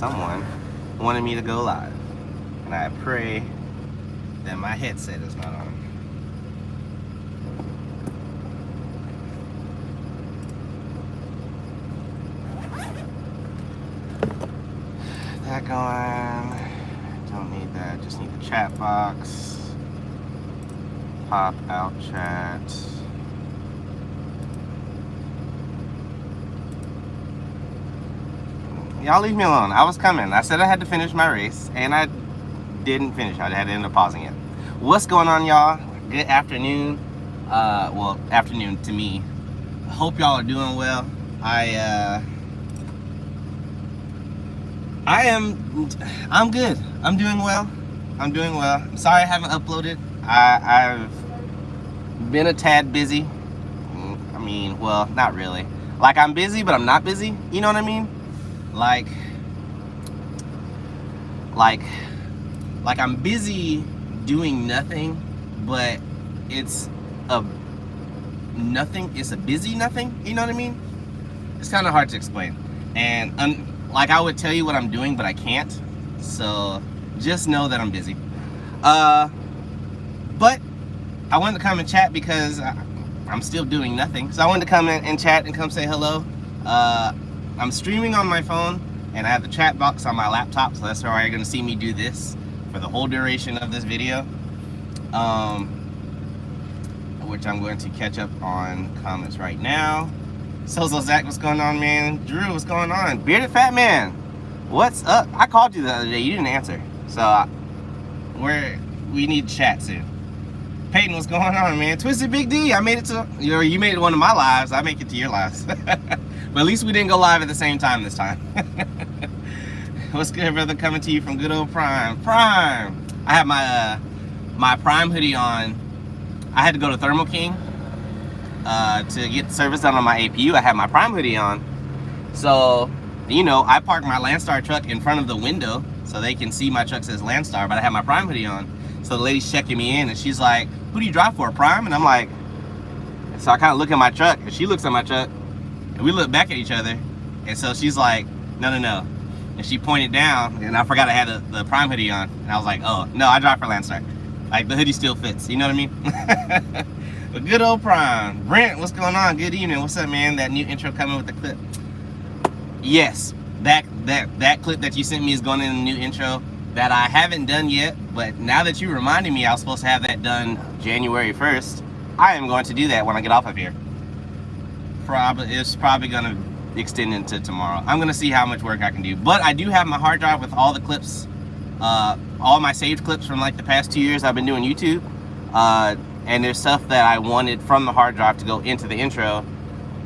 someone wanted me to go live. And I pray that my headset is not on. That going. Don't need that. Just need the chat box. Pop out chat. Y'all leave me alone. I was coming. I said I had to finish my race, and I didn't finish. I had to end up pausing it. What's going on, y'all? Good afternoon. Well, afternoon to me. Hope y'all are doing well. I'm good. I'm doing well. I'm sorry I haven't uploaded. I've been a tad busy. I mean, well, not really. Like, I'm busy, but I'm not busy. You know what I mean? Like I'm busy doing nothing, but it's a busy nothing. You know what I mean? It's kind of hard to explain. And like, I would tell you what I'm doing, but I can't. So just know that I'm busy. But I wanted to come and chat because I'm still doing nothing. So I wanted to come in and chat and come say hello. I'm streaming on my phone, and I have the chat box on my laptop, so that's why you're going to see me do this for the whole duration of this video. Which I'm going to catch up on comments right now. Sozo Zach, what's going on, man? Drew, what's going on? Bearded Fat Man, what's up? I called you the other day, you didn't answer. So we need to chat soon. Peyton, what's going on, man? Twisted Big D, I made it to, you made it one of my lives. I make it to your lives. But at least we didn't go live at the same time this time. What's good, brother? Coming to you from good old Prime. Prime! I have my my Prime hoodie on. I had to go to Thermo King to get service done on my APU. I had my Prime hoodie on. So, you know, I parked my Landstar truck in front of the window so they can see my truck says Landstar, but I have my Prime hoodie on. So the lady's checking me in, and she's like, who do you drive for, Prime? And I'm like, so I kind of look at my truck, and she looks at my truck, and we look back at each other. And so she's like, no. And she pointed down, and I forgot I had the Prime hoodie on. And I was like, oh, no, I drive for Landstar. Like, the hoodie still fits, you know what I mean? But good old Prime. Brent, what's going on? Good evening. What's up, man? That new intro coming with the clip. Yes, that clip that you sent me is going in the new intro that I haven't done yet. But now that you reminded me I was supposed to have that done January 1st, I am going to do that when I get off of here. It's probably going to extend into tomorrow. I'm going to see how much work I can do. But I do have my hard drive with all the clips, all my saved clips from like the past 2 years I've been doing YouTube. And there's stuff that I wanted from the hard drive to go into the intro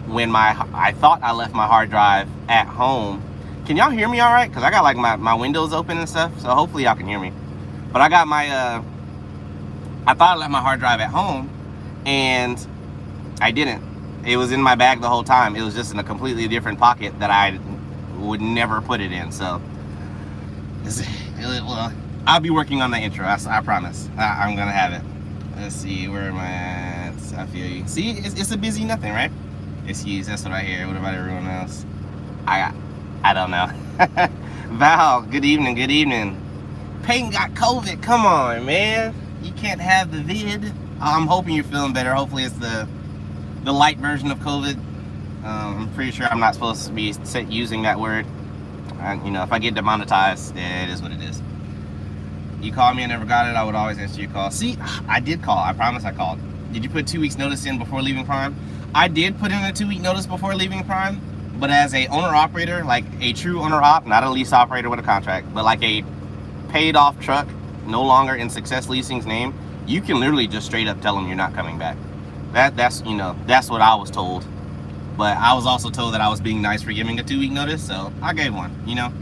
when I thought I left my hard drive at home. Can y'all hear me all right? Because I got like my windows open and stuff, so hopefully y'all can hear me. But I got my, I thought I left my hard drive at home, and I didn't. It was in my bag the whole time. It was just in a completely different pocket that I would never put it in. So, well, I'll be working on the intro, I promise. I'm going to have it. Let's see, where am I at? I feel you. See, it's a busy nothing, right? Excuse, that's what I hear. What about everyone else? I don't know. Val, good evening. Peyton got COVID. Come on, man. You can't have the vid. I'm hoping you're feeling better. Hopefully it's the light version of COVID. I'm pretty sure I'm not supposed to be using that word. You know, if I get demonetized, it is what it is. You called me, I never got it. I would always answer your call. See, I did call. I promise I called. Did you put 2 weeks notice in before leaving Prime? I did put in a 2-week notice before leaving Prime, but as a owner-operator, like a true owner-op, not a lease operator with a contract, but like a paid-off truck, no longer in Success Leasing's name, you can literally just straight up tell them you're not coming back. That's you know, that's what I was told. But I was also told that I was being nice for giving a 2-week notice, so I gave one, you know.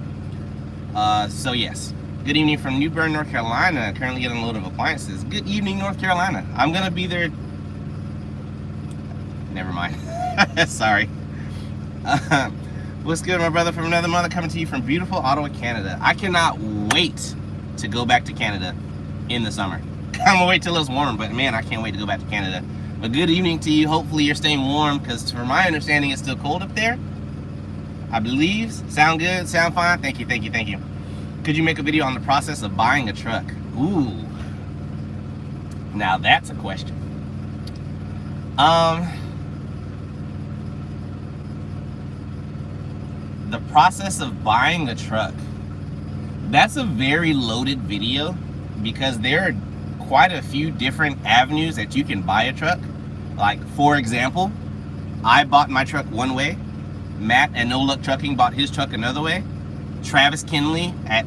So yes. Good evening from New Bern, North Carolina. Currently getting a load of appliances. Good evening, North Carolina. I'm gonna be there. Never mind. Sorry. What's good, my brother from another mother, coming to you from beautiful Ottawa, Canada. I cannot wait to go back to Canada in the summer. I'm gonna wait till it's warm, but man, I can't wait to go back to Canada. But good evening to you. Hopefully you're staying warm, because from my understanding, it's still cold up there. I believe. Sound good? Sound fine? Thank you, thank you, thank you. Could you make a video on the process of buying a truck? Ooh. Now that's a question. The process of buying a truck. That's a very loaded video because there are quite a few different avenues that you can buy a truck. Like, for example, I bought my truck one way. Matt at No Luck Trucking bought his truck another way. Travis Kinley at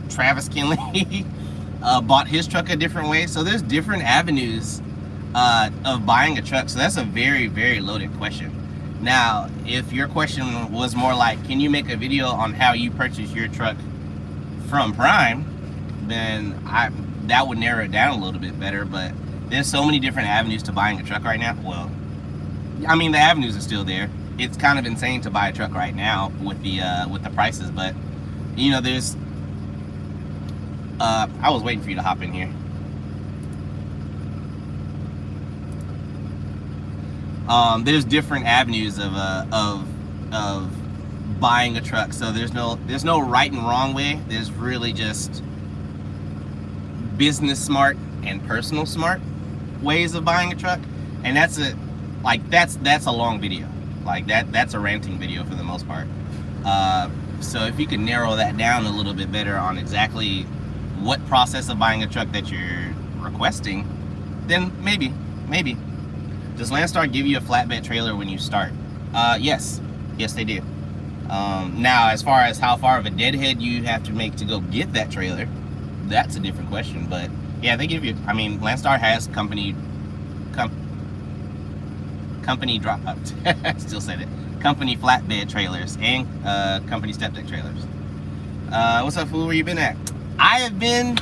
Travis Kinley bought his truck a different way. So there's different avenues of buying a truck. So that's a very, very loaded question. Now, if your question was more like, can you make a video on how you purchase your truck from Prime, then that would narrow it down a little bit better. But there's so many different avenues to buying a truck right now. Well, I mean, the avenues are still there. It's kind of insane to buy a truck right now with the prices, but you know, there's I was waiting for you to hop in here. There's different avenues of buying a truck. So there's no right and wrong way. There's really just business smart and personal smart ways of buying a truck, and that's a long video. Like that's a ranting video for the most part. So if you could narrow that down a little bit better on exactly what process of buying a truck that you're requesting, then maybe. Does Landstar give you a flatbed trailer when you start? Yes they do. Now, as far as how far of a deadhead you have to make to go get that trailer, that's a different question. But yeah, they give you. I mean, Landstar has company drop. Still said it. Company flatbed trailers and company step deck trailers. What's up, fool? Where you been at? I have been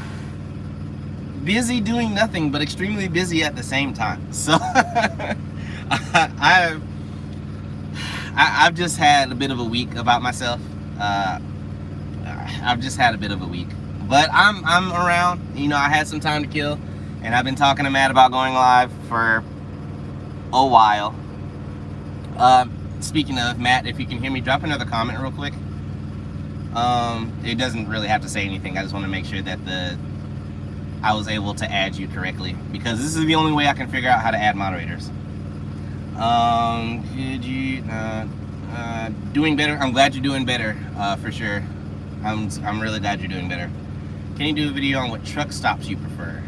busy doing nothing, but extremely busy at the same time. So I've just had a bit of a week about myself. I've just had a bit of a week, but I'm around. You know, I had some time to kill, and I've been talking to Matt about going live for a while. Speaking of Matt, if you can hear me, drop another comment real quick. It doesn't really have to say anything. I just want to make sure that I was able to add you correctly, because this is the only way I can figure out how to add moderators. Could you doing better? I'm glad you're doing better, for sure. I'm really glad you're doing better. Can you do a video on what truck stops you prefer?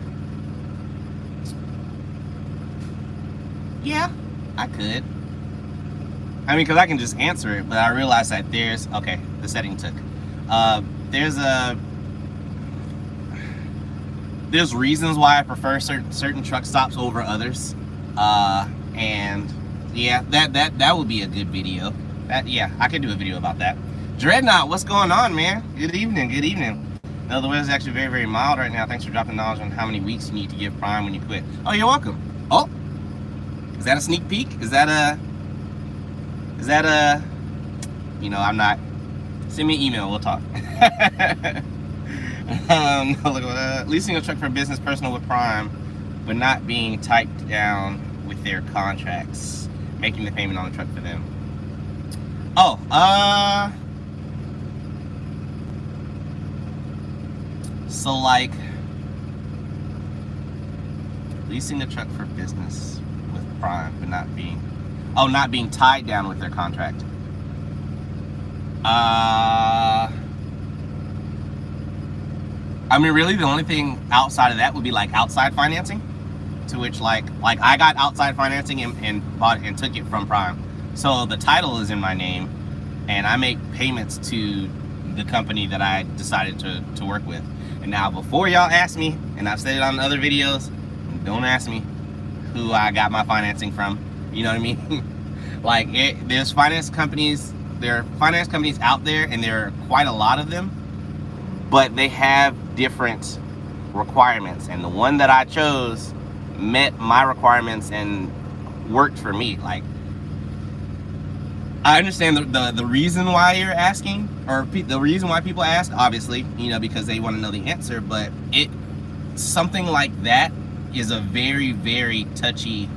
Yeah, I could. I mean, because I can just answer it, but I realized that okay, the setting took. There's reasons why I prefer certain truck stops over others. And yeah, that would be a good video. Yeah, I could do a video about that. Dreadnought, what's going on, man? Good evening, good evening. No, the weather's actually very, very mild right now. Thanks for dropping knowledge on how many weeks you need to give Prime when you quit. Oh, you're welcome. Oh, is that a sneak peek? Is that a, you know, I'm not, send me an email, we'll talk. Leasing a truck for business, personal with Prime, but not being typed down with their contracts, making the payment on the truck for them. Oh, so like leasing a truck for business with Prime, but not being tied down with their contract. I mean, really, the only thing outside of that would be like outside financing, to which like I got outside financing and bought and took it from Prime. So the title is in my name, and I make payments to the company that I decided to work with. And now, before y'all ask me, and I've said it on other videos, don't ask me who I got my financing from. You know what I mean? Like, there's finance companies. There are finance companies out there, and there are quite a lot of them, but they have different requirements, and the one that I chose met my requirements and worked for me. Like, I understand the reason why you're asking, or the reason why people ask, obviously, you know, because they want to know the answer, but something like that is a very, very touchy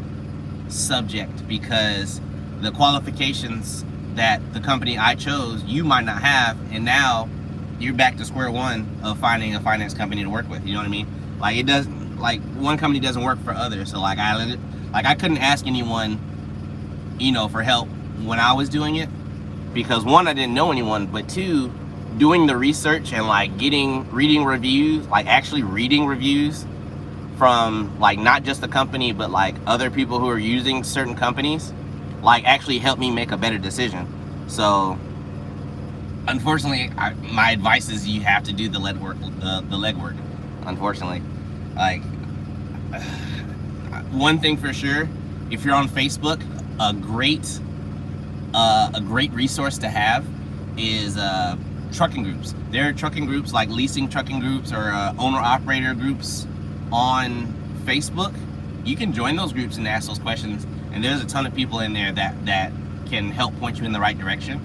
subject, because the qualifications that the company I chose you might not have, and now you're back to square one of finding a finance company to work with. You know what I mean? Like, it doesn't, like, one company doesn't work for others. So like I couldn't ask anyone, you know, for help when I was doing it, because one, I didn't know anyone, but two, doing the research and like reading reviews, like actually reading reviews from like not just the company but like other people who are using certain companies, like actually helped me make a better decision. So unfortunately, my advice is you have to do the legwork. The legwork. Unfortunately, like one thing for sure, if you're on Facebook, a great resource to have is trucking groups. There are trucking groups like leasing trucking groups or owner-operator groups on Facebook. You can join those groups and ask those questions, and there's a ton of people in there that can help point you in the right direction.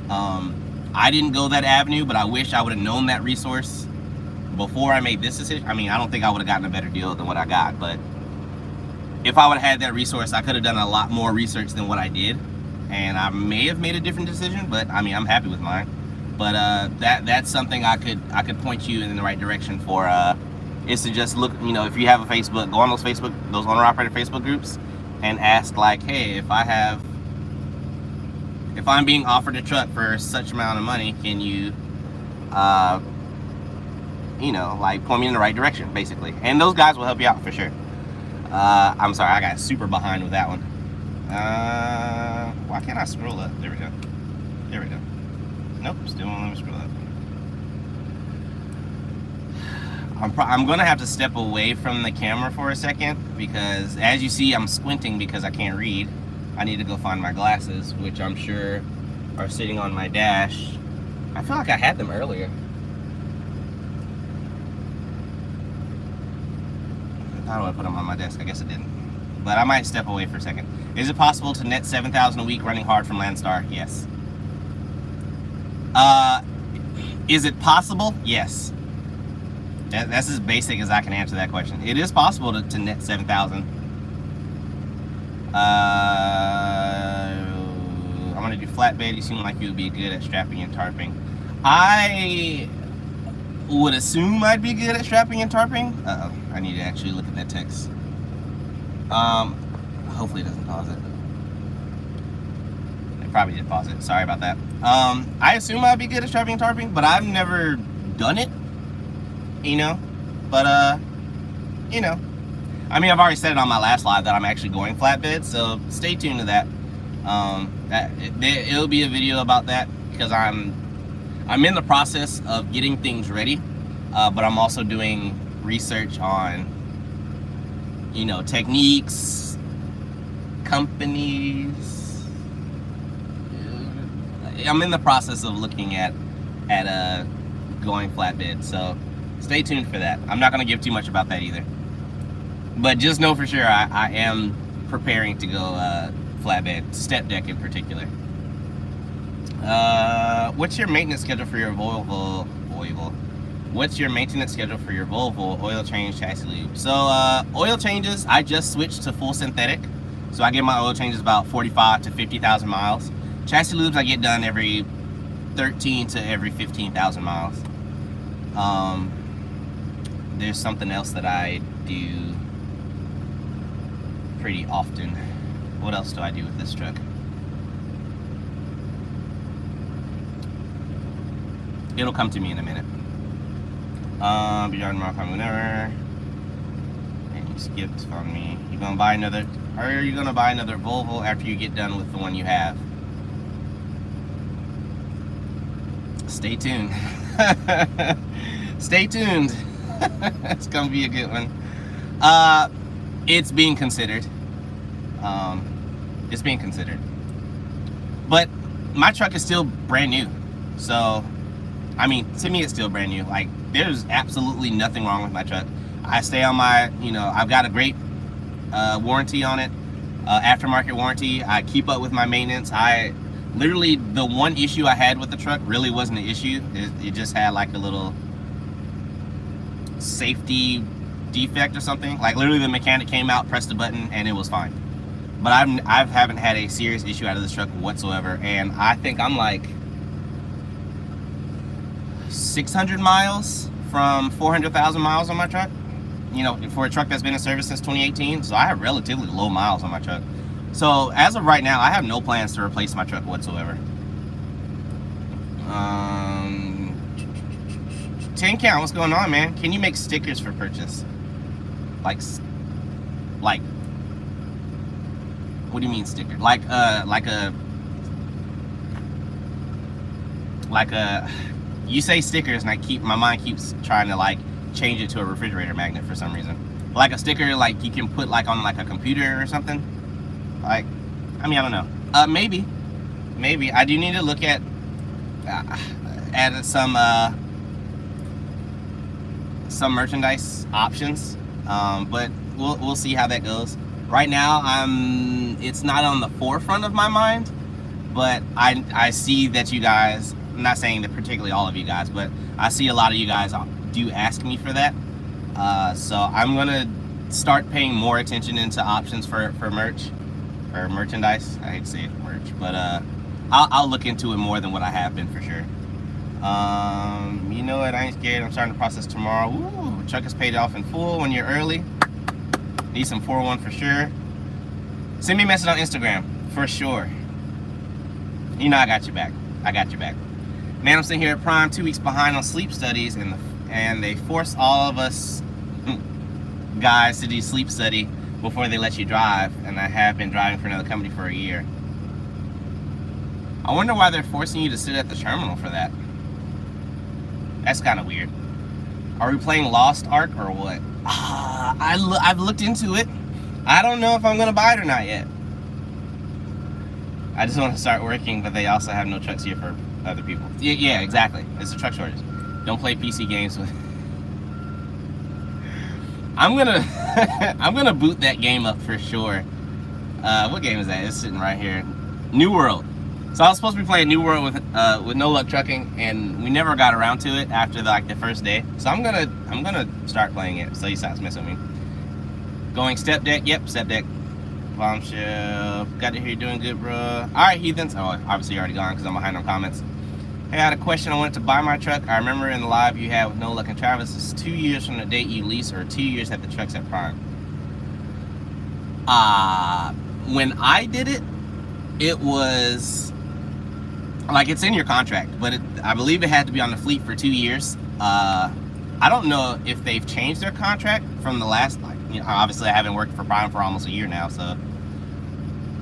I didn't go that avenue, but I wish I would have known that resource before I made this decision. I mean, I don't think I would have gotten a better deal than what I got, but if I would have had that resource, I could have done a lot more research than what I did, and I may have made a different decision, but I mean, I'm happy with mine. But that's something I could point you in the right direction for, is to just look, you know, if you have a Facebook, go on those owner-operator Facebook groups and ask like, hey, if I'm being offered a truck for such amount of money, can you, you know, like point me in the right direction, basically. And those guys will help you out for sure. I'm sorry, I got super behind with that one. Why can't I scroll up? There we go. There we go. Nope, still won't let me scroll up. I'm gonna have to step away from the camera for a second, because as you see, I'm squinting because I can't read. I need to go find my glasses, which I'm sure are sitting on my dash. I feel like I had them earlier. I don't want to put them on my desk. I guess I didn't. But I might step away for a second. Is it possible to net $7,000 a week running hard from Landstar? Yes. Is it possible? Yes. That's as basic as I can answer that question. It is possible to net 7,000. I'm gonna do flatbed. You seem like you would be good at strapping and tarping. I would assume I'd be good at strapping and tarping. Uh-oh, I need to actually look at that text. Hopefully it doesn't pause it. It probably did pause it. Sorry about that. I assume I'd be good at strapping and tarping, but I've never done it. You know, but you know, I mean, I've already said it on my last live that I'm actually going flatbed, so stay tuned to that. It'll be a video about that, because I'm in the process of getting things ready, but I'm also doing research on, you know, techniques, companies. I'm in the process of looking at going flatbed, so stay tuned for that. I'm not going to give too much about that either. But just know for sure I am preparing to go flatbed, step deck in particular. What's your maintenance schedule for your Volvo? What's your maintenance schedule for your Volvo oil change, chassis lube? So oil changes, I just switched to full synthetic. So I get my oil changes about 45 to 50,000 miles. Chassis lubes I get done every 13 to every 15,000 miles. There's something else that I do pretty often. What else do I do with this truck? It'll come to me in a minute. Beyond Mark, whenever. And you skipped on me. You gonna buy another? Are you gonna buy another Volvo after you get done with the one you have? Stay tuned. Stay tuned. It's gonna be a good one. It's being considered. It's being considered. But my truck is still brand new. So, I mean, to me, it's still brand new. Like, there's absolutely nothing wrong with my truck. I stay on my, you know, I've got a great warranty on it, aftermarket warranty. I keep up with my maintenance. Literally, the one issue I had with the truck really wasn't an issue. It just had like a little safety defect or something. Like, literally the mechanic came out, pressed the button, and it was fine. but I haven't had a serious issue out of this truck whatsoever, and I think I'm like 600 miles from 400,000 miles on my truck. You know, for a truck that's been in service since 2018, so I have relatively low miles on my truck. So as of right now, I have no plans to replace my truck whatsoever. 10 count, what's going on, man? Can you make stickers for purchase? Like, what do you mean sticker? Like you say stickers, and my mind keeps trying to like change it to a refrigerator magnet for some reason. Like a sticker, like you can put like on like a computer or something. Like, I mean, I don't know. Maybe I do need to look at some merchandise options, but we'll see how that goes. Right now, it's not on the forefront of my mind, but I see that you guys, I'm not saying that particularly all of you guys, but I see a lot of you guys do ask me for that. So I'm gonna start paying more attention into options for merch or merchandise. I hate to say it, merch, but I'll look into it more than what I have been for sure. You know what? I ain't scared. I'm starting the process tomorrow. Ooh, truck is paid off in full 1 year early. Need some 401 for sure. Send me a message on Instagram for sure. You know I got you back. I got you back. Man, I'm sitting here at Prime 2 weeks behind on sleep studies, and they force all of us guys to do sleep study before they let you drive, and I have been driving for another company for a year. I wonder why they're forcing you to sit at the terminal for that. That's kind of weird. Are we playing Lost Ark or what? I've looked into it. I don't know if I'm gonna buy it or not yet. I just want to start working, but they also have no trucks here for other people. Yeah, exactly. It's a truck shortage. Don't play PC games with. I'm gonna boot that game up for sure. What game is that? It's sitting right here. New World. So I was supposed to be playing New World with No Luck Trucking, and we never got around to it after the first day. So I'm gonna start playing it. So you stop messing with me. Going step deck. Yep, step deck. Bombshell. Got to hear you doing good, bro. All right, heathens. Oh, obviously you're already gone because I'm behind on comments. Hey, I had a question. I wanted to buy my truck. I remember in the live you had with No Luck and Travis, it's 2 years from the date you lease or 2 years at the truck's at Prime. When I did it, it was like it's in your contract, but I believe it had to be on the fleet for 2 years. I don't know if they've changed their contract from the last, obviously I haven't worked for Prime for almost a year now, so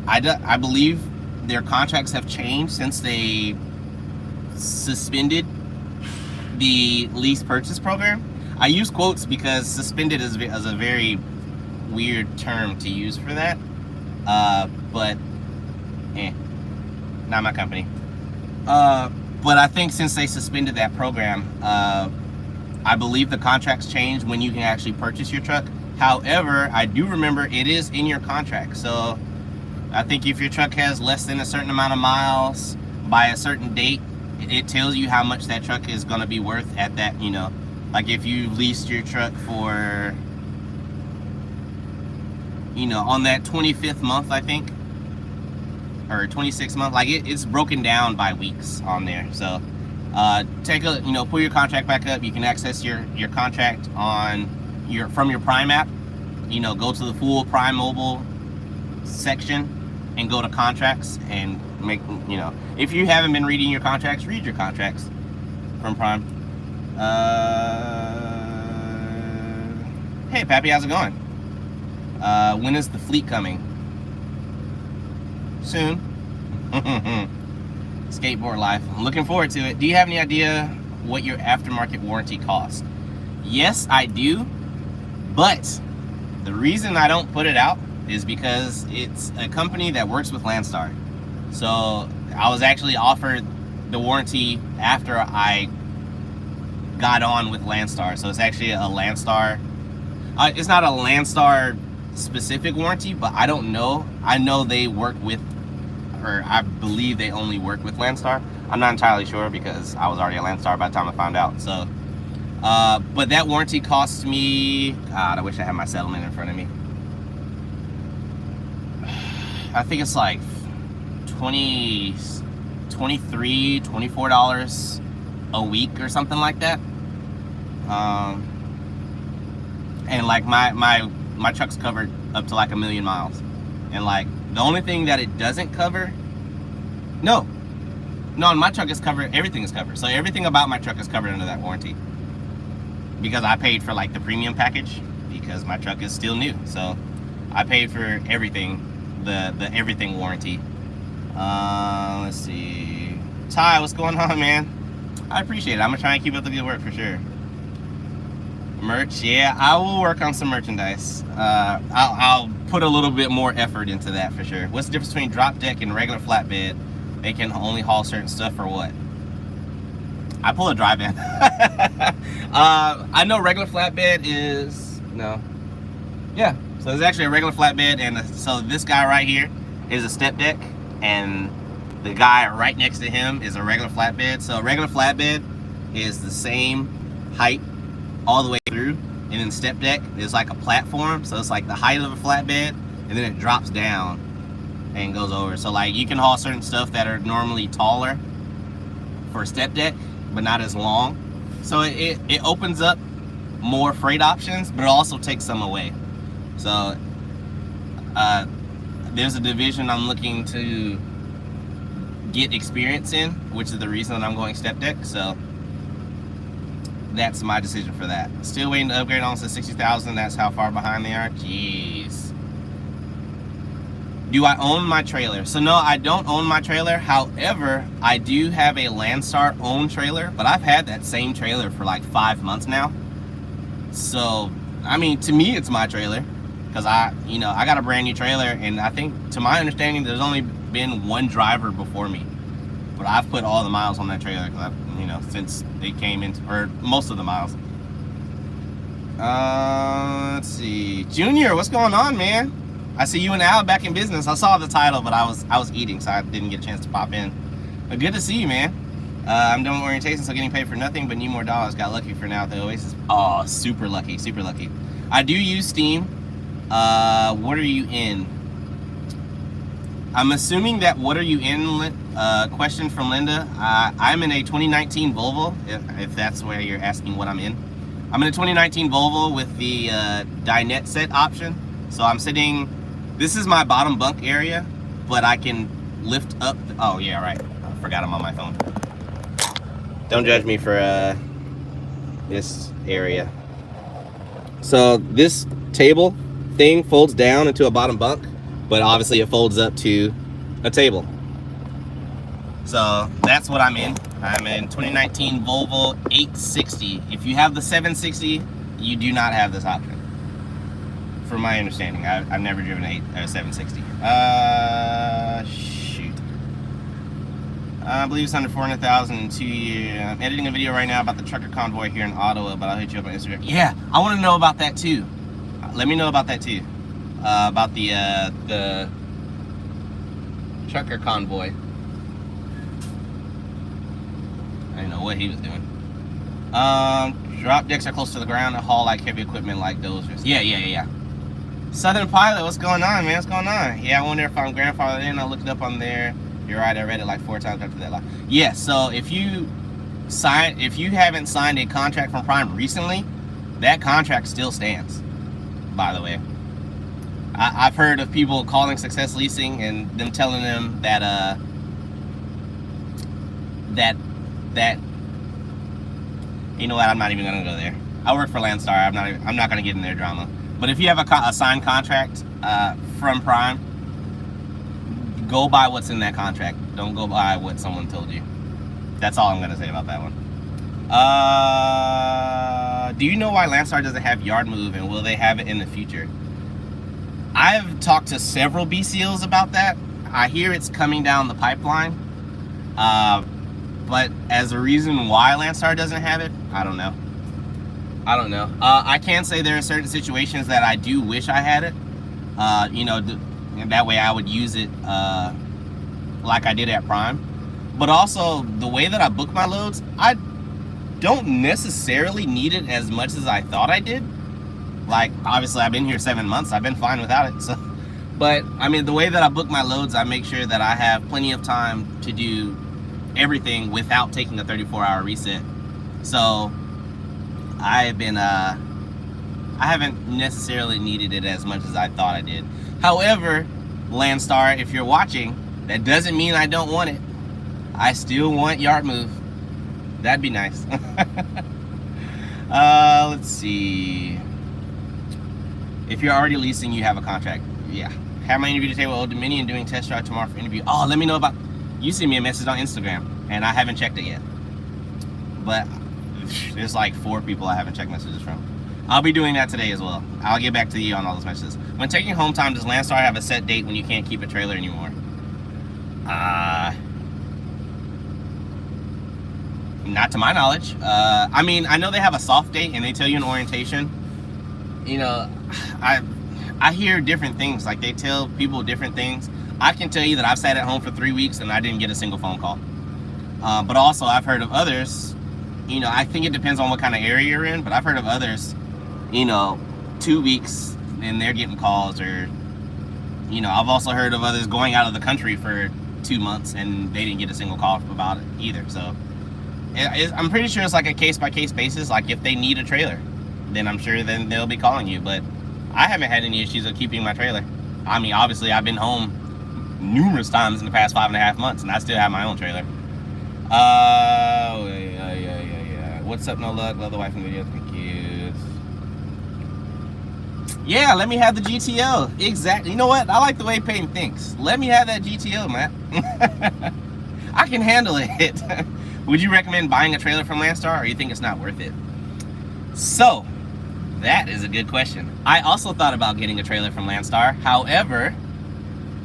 I believe their contracts have changed since they suspended the lease purchase program. I use quotes because suspended is a very weird term to use for that, but not my company. But I think since they suspended that program, I believe the contracts change when you can actually purchase your truck. However, I do remember it is in your contract. So I think if your truck has less than a certain amount of miles by a certain date, it tells you how much that truck is going to be worth at that, like if you leased your truck for, on that 25th month, I think, or 26th month, like it's broken down by weeks on there. So take a, pull your contract back up. You can access your contract from your Prime app. Go to the full Prime mobile section and go to contracts and make, if you haven't been reading your contracts, read your contracts from Prime. Hey Pappy, how's it going? When is the fleet coming? Soon. Skateboard life. I'm looking forward to it. Do you have any idea what your aftermarket warranty costs? Yes, I do, but the reason I don't put it out is because it's a company that works with Landstar. So I was actually offered the warranty after I got on with Landstar. So it's actually a Landstar. It's not a Landstar specific warranty, but I don't know. I know they work with, or I believe they only work with Landstar. I'm not entirely sure because I was already a Landstar by the time I found out. So, but that warranty cost me, God, I wish I had my settlement in front of me. I think it's like $23, $24 a week or something like that. And like my truck's covered up to like 1 million miles, and like the only thing that it doesn't cover, no, my truck is covered. Everything is covered. So everything about my truck is covered under that warranty, because I paid for like the premium package, because my truck is still new. So I paid for everything, the everything warranty. Let's see, Ty, what's going on, man? I appreciate it. I'm gonna try and keep up the good work for sure. Merch, yeah, I will work on some merchandise. I'll put a little bit more effort into that for sure. What's the difference between drop deck and regular flatbed? They can only haul certain stuff, or what? I pull a drive-in. I know regular flatbed is, no. Yeah, so there's actually a regular flatbed, and so this guy right here is a step deck, and the guy right next to him is a regular flatbed. So a regular flatbed is the same height all the way through, and then step deck is like a platform, so it's like the height of a flatbed, and then it drops down and goes over. So like you can haul certain stuff that are normally taller for a step deck, but not as long. So it opens up more freight options, but it also takes some away. So there's a division I'm looking to get experience in, which is the reason that I'm going step deck. So that's my decision for that. Still waiting to upgrade on to 60,000. That's how far behind they are. Jeez. Do I own my trailer? So no, I don't own my trailer. However, I do have a Landstar owned trailer, but I've had that same trailer for like 5 months now. So, I mean, to me, it's my trailer, because I got a brand new trailer, and I think, to my understanding, there's only been one driver before me. But I've put all the miles on that trailer, because since it came in, or most of the miles. Let's see, Junior, what's going on, man? I see you and Al back in business. I saw the title, but I was eating, so I didn't get a chance to pop in. But good to see you, man. I'm doing orientation, so getting paid for nothing, but need more dollars. Got lucky for now at the Oasis. Oh, super lucky, super lucky. I do use Steam. What are you in? I'm assuming that what are you in question from Linda. I'm in a 2019 Volvo, if that's where you're asking what I'm in. I'm in a 2019 Volvo with the dinette set option. So I'm sitting, this is my bottom bunk area, but I can lift up, oh yeah, right. I forgot I'm on my phone. Don't judge me for this area. So this table thing folds down into a bottom bunk, but obviously it folds up to a table. So that's what I'm in. I'm in 2019 Volvo 860. If you have the 760, you do not have this option, from my understanding. I've never driven a 760. Shoot. I believe it's under 400,000 in 2 years. I'm editing a video right now about the trucker convoy here in Ottawa, but I'll hit you up on Instagram. Yeah, I want to know about that too. Let me know about that too. About the trucker convoy. I didn't know what he was doing. Drop decks are close to the ground and haul like heavy equipment like dozers. Yeah. Southern Pilot, what's going on, man? What's going on? Yeah, I wonder if I'm grandfathered in. I looked it up on there. You're right, I read it like 4 times after that. Yeah, so if you haven't signed a contract from Prime recently, that contract still stands, by the way. I've heard of people calling Success Leasing and them telling them that you know what, I'm not even gonna go there. I work for Landstar. I'm not gonna get in their drama. But if you have a signed contract from Prime, go by what's in that contract. Don't go by what someone told you. That's all I'm gonna say about that one. Do you know why Landstar doesn't have yard move, and will they have it in the future? I've talked to several BCOs about that. I hear it's coming down the pipeline. But as a reason why Landstar doesn't have it, I don't know. I can say there are certain situations that I do wish I had it. And that way I would use it like I did at Prime. But also, the way that I book my loads, I don't necessarily need it as much as I thought I did. Like, obviously I've been here 7 months, I've been fine without it. So, But I mean, the way that I book my loads, I make sure that I have plenty of time to do everything without taking a 34-hour reset. So I haven't necessarily needed it as much as I thought I did. However, Landstar, if you're watching, that doesn't mean I don't want it. I still want yard move. That'd be nice. Let's see. If you're already leasing, you have a contract. Yeah. Have my interview today with Old Dominion, doing test drive tomorrow for interview. Oh, let me know about. You sent me a message on Instagram, and I haven't checked it yet. But there's like 4 people I haven't checked messages from. I'll be doing that today as well. I'll get back to you on all those messages. When taking home time, does Landstar have a set date when you can't keep a trailer anymore? Not to my knowledge. I mean, I know they have a soft date and they tell you in orientation. You know, I hear different things. Like, they tell people different things. I can tell you that I've sat at home for 3 weeks and I didn't get a single phone call. But also, I've heard of others. You know, I think it depends on what kind of area you're in, but I've heard of others, you know, 2 weeks and they're getting calls. Or, you know, I've also heard of others going out of the country for 2 months and they didn't get a single call about it either. So I'm pretty sure it's like a case-by-case basis. Like, if they need a trailer, then I'm sure then they'll be calling you. But I haven't had any issues with keeping my trailer. I mean, obviously, I've been home numerous times in the past 5.5 months, and I still have my own trailer. What's up, no luck? Love the wife and video. Thank you. Yeah, let me have the GTO. Exactly. You know what? I like the way Peyton thinks. Let me have that GTO, man. I can handle it. Would you recommend buying a trailer from Landstar, or you think it's not worth it? So, that is a good question. I also thought about getting a trailer from Landstar. However,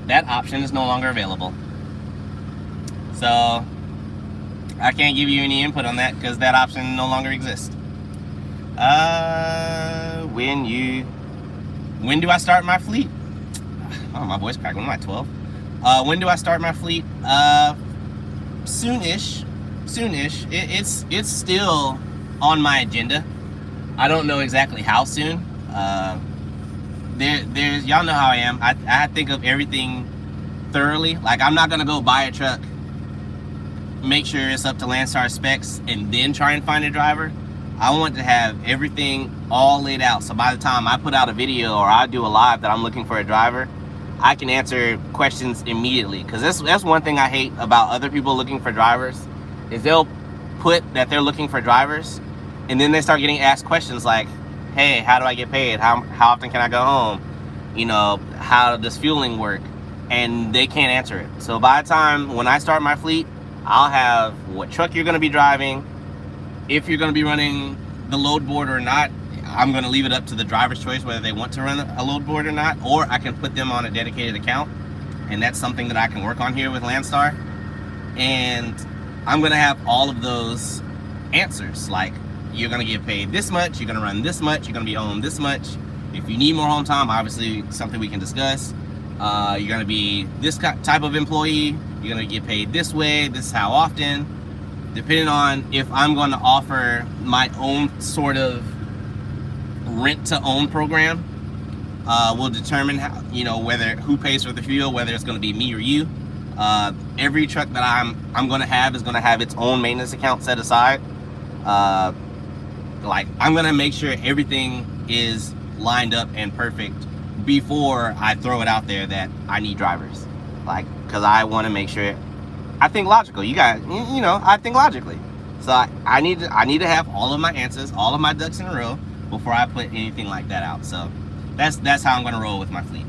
that option is no longer available. So, I can't give you any input on that because that option no longer exists. When do I start my fleet? Oh, my voice cracked. When am I, 12? When do I start my fleet? Soonish. It's still on my agenda. I don't know exactly how soon. There's y'all know how I am. I think of everything thoroughly. Like, I'm not gonna go buy a truck, make sure it's up to Landstar specs, and then try and find a driver. I want to have everything all laid out, so by the time I put out a video or I do a live that I'm looking for a driver, I can answer questions immediately. Because that's one thing I hate about other people looking for drivers, is they'll put that they're looking for drivers, and then they start getting asked questions like, hey, how do I get paid? How often can I go home? You know, how does fueling work? And they can't answer it. So by the time when I start my fleet, I'll have what truck you're gonna be driving, if you're gonna be running the load board or not. I'm gonna leave it up to the driver's choice whether they want to run a load board or not, or I can put them on a dedicated account, and that's something that I can work on here with Landstar. And I'm gonna have all of those answers, like, you're gonna get paid this much, you're gonna run this much, you're gonna be home this much. If you need more home time, obviously something we can discuss. You're gonna be this type of employee, you're gonna get paid this way, this is how often. Depending on if I'm going to offer my own sort of rent to own program, will determine how, you know, who pays for the fuel, whether it's going to be me or you. Every truck that I'm going to have is going to have its own maintenance account set aside. Like, I'm going to make sure everything is lined up and perfect before I throw it out there that I need drivers. Like, because I want to make sure. I think logical. You guys, you know, I think logically. So I need to have all of my answers, all of my ducks in a row before I put anything like that out. So that's how I'm gonna roll with my fleet.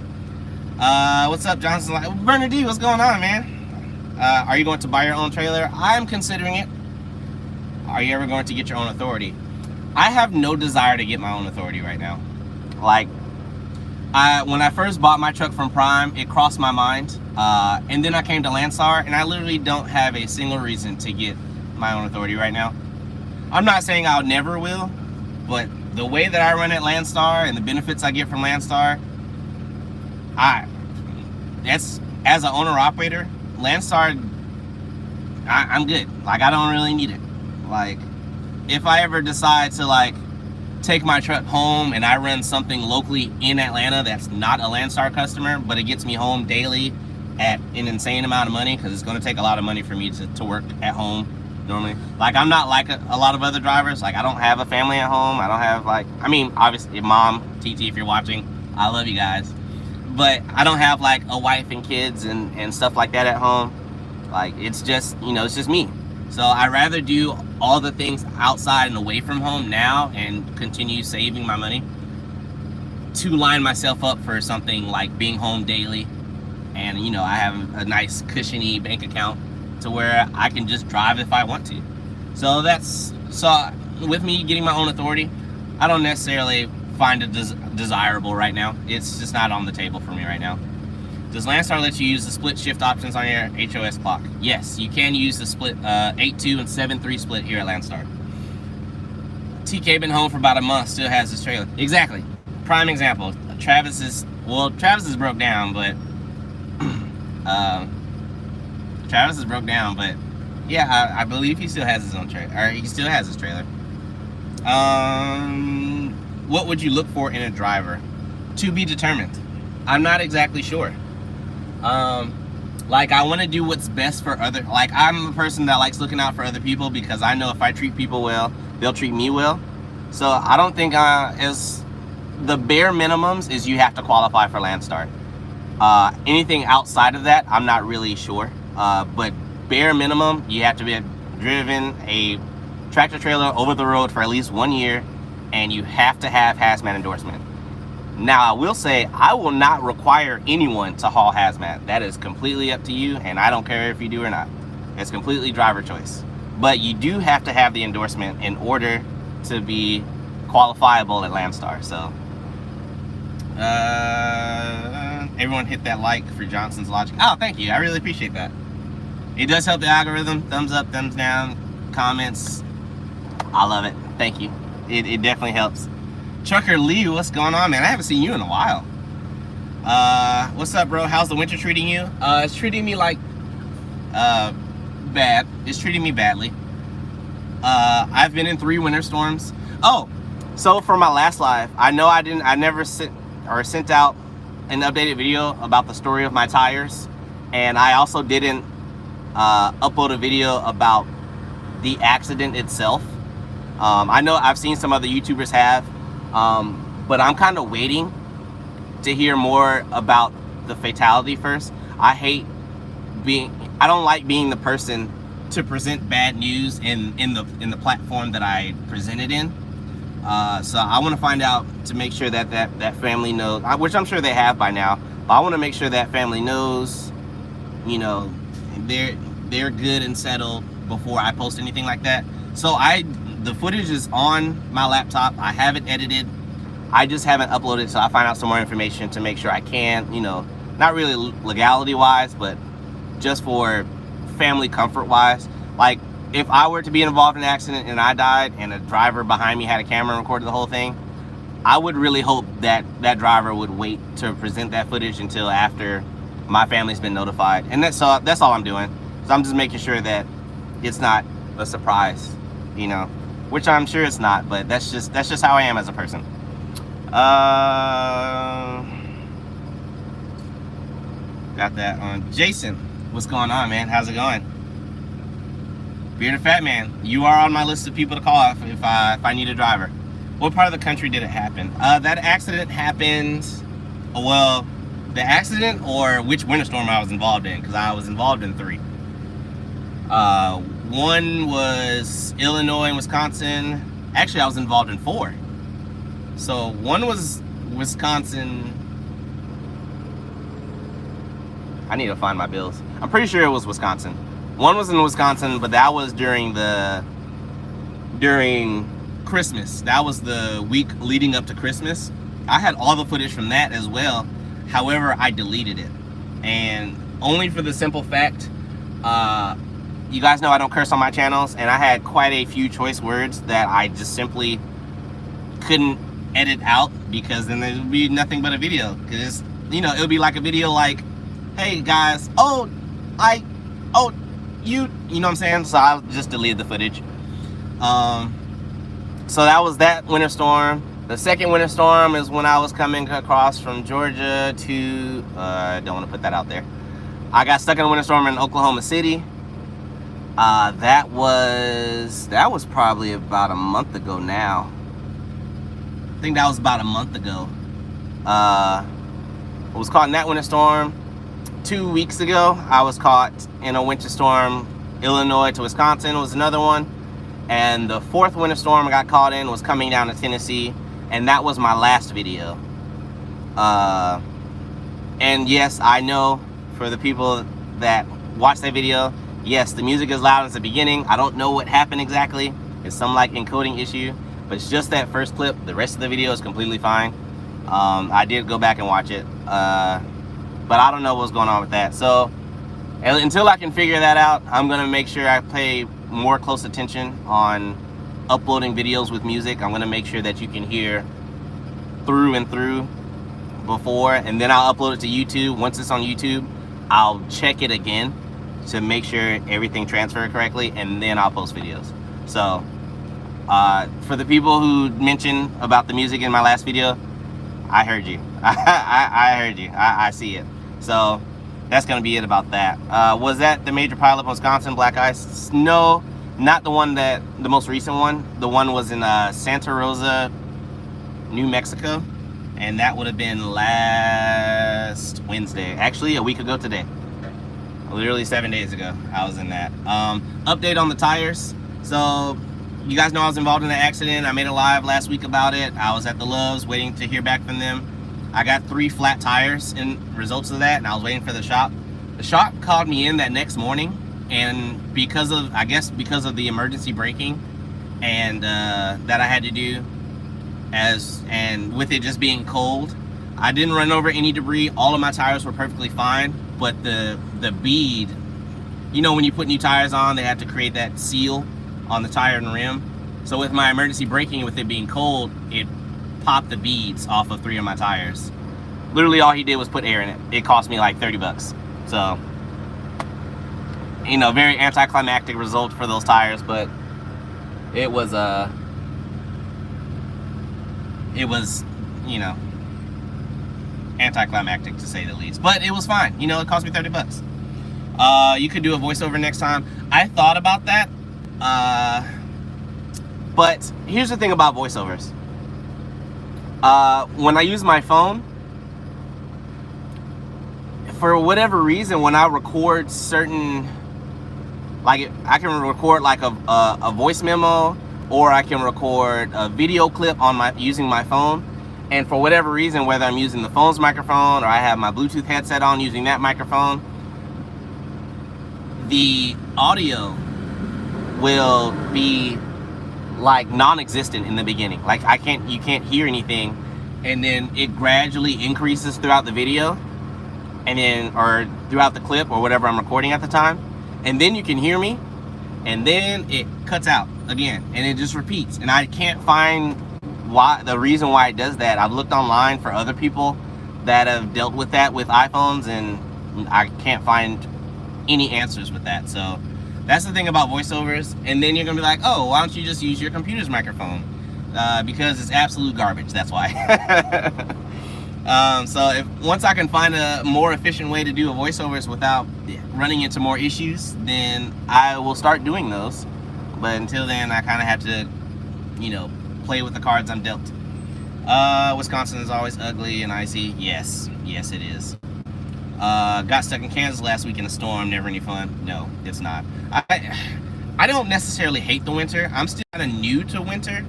What's up, Johnson? Bernard D, what's going on, man? Are you going to buy your own trailer? I'm considering it. Are you ever going to get your own authority? I have no desire to get my own authority right now. Like, when I first bought my truck from Prime, it crossed my mind. And then I came to Landstar, and I literally don't have a single reason to get my own authority right now. I'm not saying I never will, but the way that I run at Landstar and the benefits I get from Landstar, as an owner-operator, Landstar, I'm good. Like, I don't really need it. Like, if I ever decide to, like, take my truck home and I run something locally in Atlanta that's not a Landstar customer, but it gets me home daily at an insane amount of money, because it's going to take a lot of money for me to work at home normally. Like, I'm not like a lot of other drivers. Like, I don't have a family at home. I don't have, like, I mean, obviously, Mom, TT, if you're watching, I love you guys. But I don't have, like, a wife and kids and stuff like that at home. Like, it's just, you know, it's just me. So I'd rather do all the things outside and away from home now and continue saving my money to line myself up for something like being home daily. And, you know, I have a nice cushiony bank account to where I can just drive if I want to. So with me getting my own authority, I don't necessarily find it desirable right now. It's just not on the table for me right now. Does Landstar let you use the split shift options on your HOS clock? Yes, you can use the split 8-2 and 7-3 split here at Landstar. TK been home for about a month, still has his trailer. Exactly. Prime example. Travis is broke down, but yeah, I believe he still has his own trailer, or he still has his trailer. What would you look for in a driver? To be determined. I'm not exactly sure. Like, I want to do what's best for other, like, I'm a person that likes looking out for other people, because I know if I treat people well, they'll treat me well. So I don't think as the bare minimums is you have to qualify for Landstar. Anything outside of that, I'm not really sure. But bare minimum, you have to be driven a tractor trailer over the road for at least 1 year, and you have to have hazmat endorsement. Now, I will say, I will not require anyone to haul hazmat. That is completely up to you, and I don't care if you do or not. It's completely driver choice. But you do have to have the endorsement in order to be qualifiable at Landstar. So, everyone hit that like for Johnson's Logic. Oh, thank you. I really appreciate that. It does help the algorithm. Thumbs up, thumbs down, comments. I love it. Thank you. It definitely helps. Trucker Lee, what's going on, man? I haven't seen you in a while. What's up, bro? How's the winter treating you? It's treating me like bad. It's treating me badly. I've been in 3 winter storms. Oh, so for my last live, I know I never sent out an updated video about the story of my tires, and I also didn't upload a video about the accident itself. I know I've seen some other YouTubers have, but I'm kind of waiting to hear more about the fatality first. I don't like being the person to present bad news in the platform that I presented in. So I want to find out to make sure that family knows, which I'm sure they have by now, but I want to make sure that family knows, you know, they're good and settled before I post anything like that. So the footage is on my laptop. I have it edited. I just haven't uploaded, so I find out some more information to make sure I can, you know, not really legality wise, but just for family comfort wise. Like, if I were to be involved in an accident and I died and a driver behind me had a camera and recorded the whole thing, I would really hope that that driver would wait to present that footage until after my family's been notified. And that's all I'm doing. So I'm just making sure that it's not a surprise, you know, which I'm sure it's not, but that's just how I am as a person. Got that on. Jason, what's going on, man? How's it going? Bearded Fat Man, you are on my list of people to call if I need a driver. What part of the country did it happen? That accident happened, well, the accident or which winter storm I was involved in, because I was involved in 3. One was Illinois and Wisconsin. Actually, I was involved in 4. So one was Wisconsin. I need to find my bills. I'm pretty sure it was Wisconsin. One was in Wisconsin, but that was during Christmas. That was the week leading up to Christmas. I had all the footage from that as well. However, I deleted it. And only for the simple fact, you guys know I don't curse on my channels, and I had quite a few choice words that I just simply couldn't edit out, because then there would be nothing but a video. Because, you know, it would be like a video like, hey guys, you know what I'm saying? So I just deleted the footage. so that was that winter storm. The second winter storm is when I was coming across from Georgia to, I don't want to put that out there. I got stuck in a winter storm in Oklahoma City. That was probably about a month ago now. I think that was about a month ago. I was caught in that winter storm. 2 weeks ago, I was caught in a winter storm. Illinois to Wisconsin was another one. And the fourth winter storm I got caught in was coming down to Tennessee. And that was my last video. And yes, I know for the people that watch that video, yes, the music is loud at the beginning. I don't know what happened exactly. It's some like encoding issue. But it's just that first clip. The rest of the video is completely fine. I did go back and watch it. But I don't know what's going on with that. So until I can figure that out, I'm going to make sure I pay more close attention on uploading videos with music. I'm going to make sure that you can hear through and through before. And then I'll upload it to YouTube. Once it's on YouTube, I'll check it again to make sure everything transferred correctly. And then I'll post videos. So for the people who mentioned about the music in my last video, I heard you. I heard you. I see it. So that's going to be it about that. Was that the major pileup in Wisconsin, black ice? No, not the one the most recent one. The one was in Santa Rosa, New Mexico. And that would have been last Wednesday. Actually, a week ago today. Literally 7 days ago, I was in that. Update on the tires. So you guys know I was involved in the accident. I made a live last week about it. I was at the Loves waiting to hear back from them. I got 3 flat tires in results of that, and I was waiting for the shop. The shop called me in that next morning, and because of the emergency braking and that I had to do, and with it just being cold, I didn't run over any debris. All of my tires were perfectly fine, but the bead, you know, when you put new tires on, they have to create that seal on the tire and rim. So with my emergency braking, with it being cold, it popped the beads off of 3 of my tires. Literally all he did was put air in it. It cost me like 30 bucks. So, you know, very anticlimactic result for those tires, but it was, you know, anticlimactic to say the least. But it was fine. You know, it cost me 30 bucks. You could do a voiceover next time. I thought about that. But here's the thing about voiceovers. When I use my phone, for whatever reason, when I record certain, like I can record like a voice memo, or I can record a video clip on using my phone, and for whatever reason, whether I'm using the phone's microphone or I have my Bluetooth headset on using that microphone, the audio will be like non-existent in the beginning. Like you can't hear anything, and then it gradually increases throughout the video, and then, or throughout the clip or whatever I'm recording at the time, and then you can hear me, and then it cuts out again, and it just repeats. And I can't find the reason why it does that. I've looked online for other people that have dealt with that with iPhones, and I can't find any answers with that. So that's the thing about voiceovers. And then you're gonna be like, oh, why don't you just use your computer's microphone? Because it's absolute garbage, that's why. So once I can find a more efficient way to do voiceovers without running into more issues, then I will start doing those. But until then, I kind of have to, you know, play with the cards I'm dealt. Wisconsin is always ugly and icy. Yes, it is. Got stuck in Kansas last week in a storm. Never any fun. No, it's not. I don't necessarily hate the winter. I'm still kind of new to winter.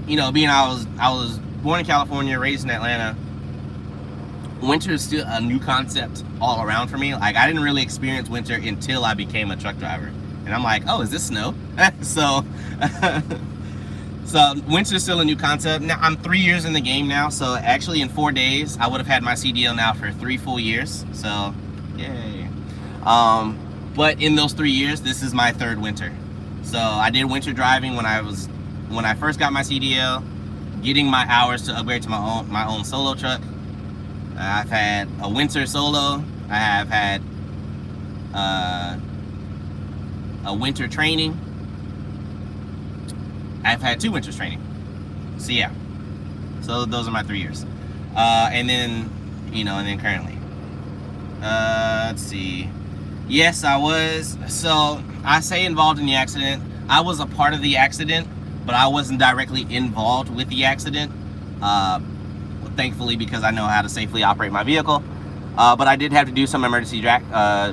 You know, being I was born in California, raised in Atlanta. Winter is still a new concept all around for me. Like, I didn't really experience winter until I became a truck driver. And I'm like, oh, is this snow? So winter is still a new concept. Now, I'm 3 years in the game now. So actually in 4 days, I would have had my CDL now for 3 full years. So, yay. But in those 3 years, this is my 3rd winter. So I did winter driving when I first got my CDL, getting my hours to upgrade to my own solo truck. I've had a winter solo. I have had a winter training. I've had 2 winters training. So yeah, so those are my 3 years. And then, you know, and then currently. Let's see. Yes, I was. So I say involved in the accident. I was a part of the accident, but I wasn't directly involved with the accident. Thankfully, because I know how to safely operate my vehicle. But I did have to do some emergency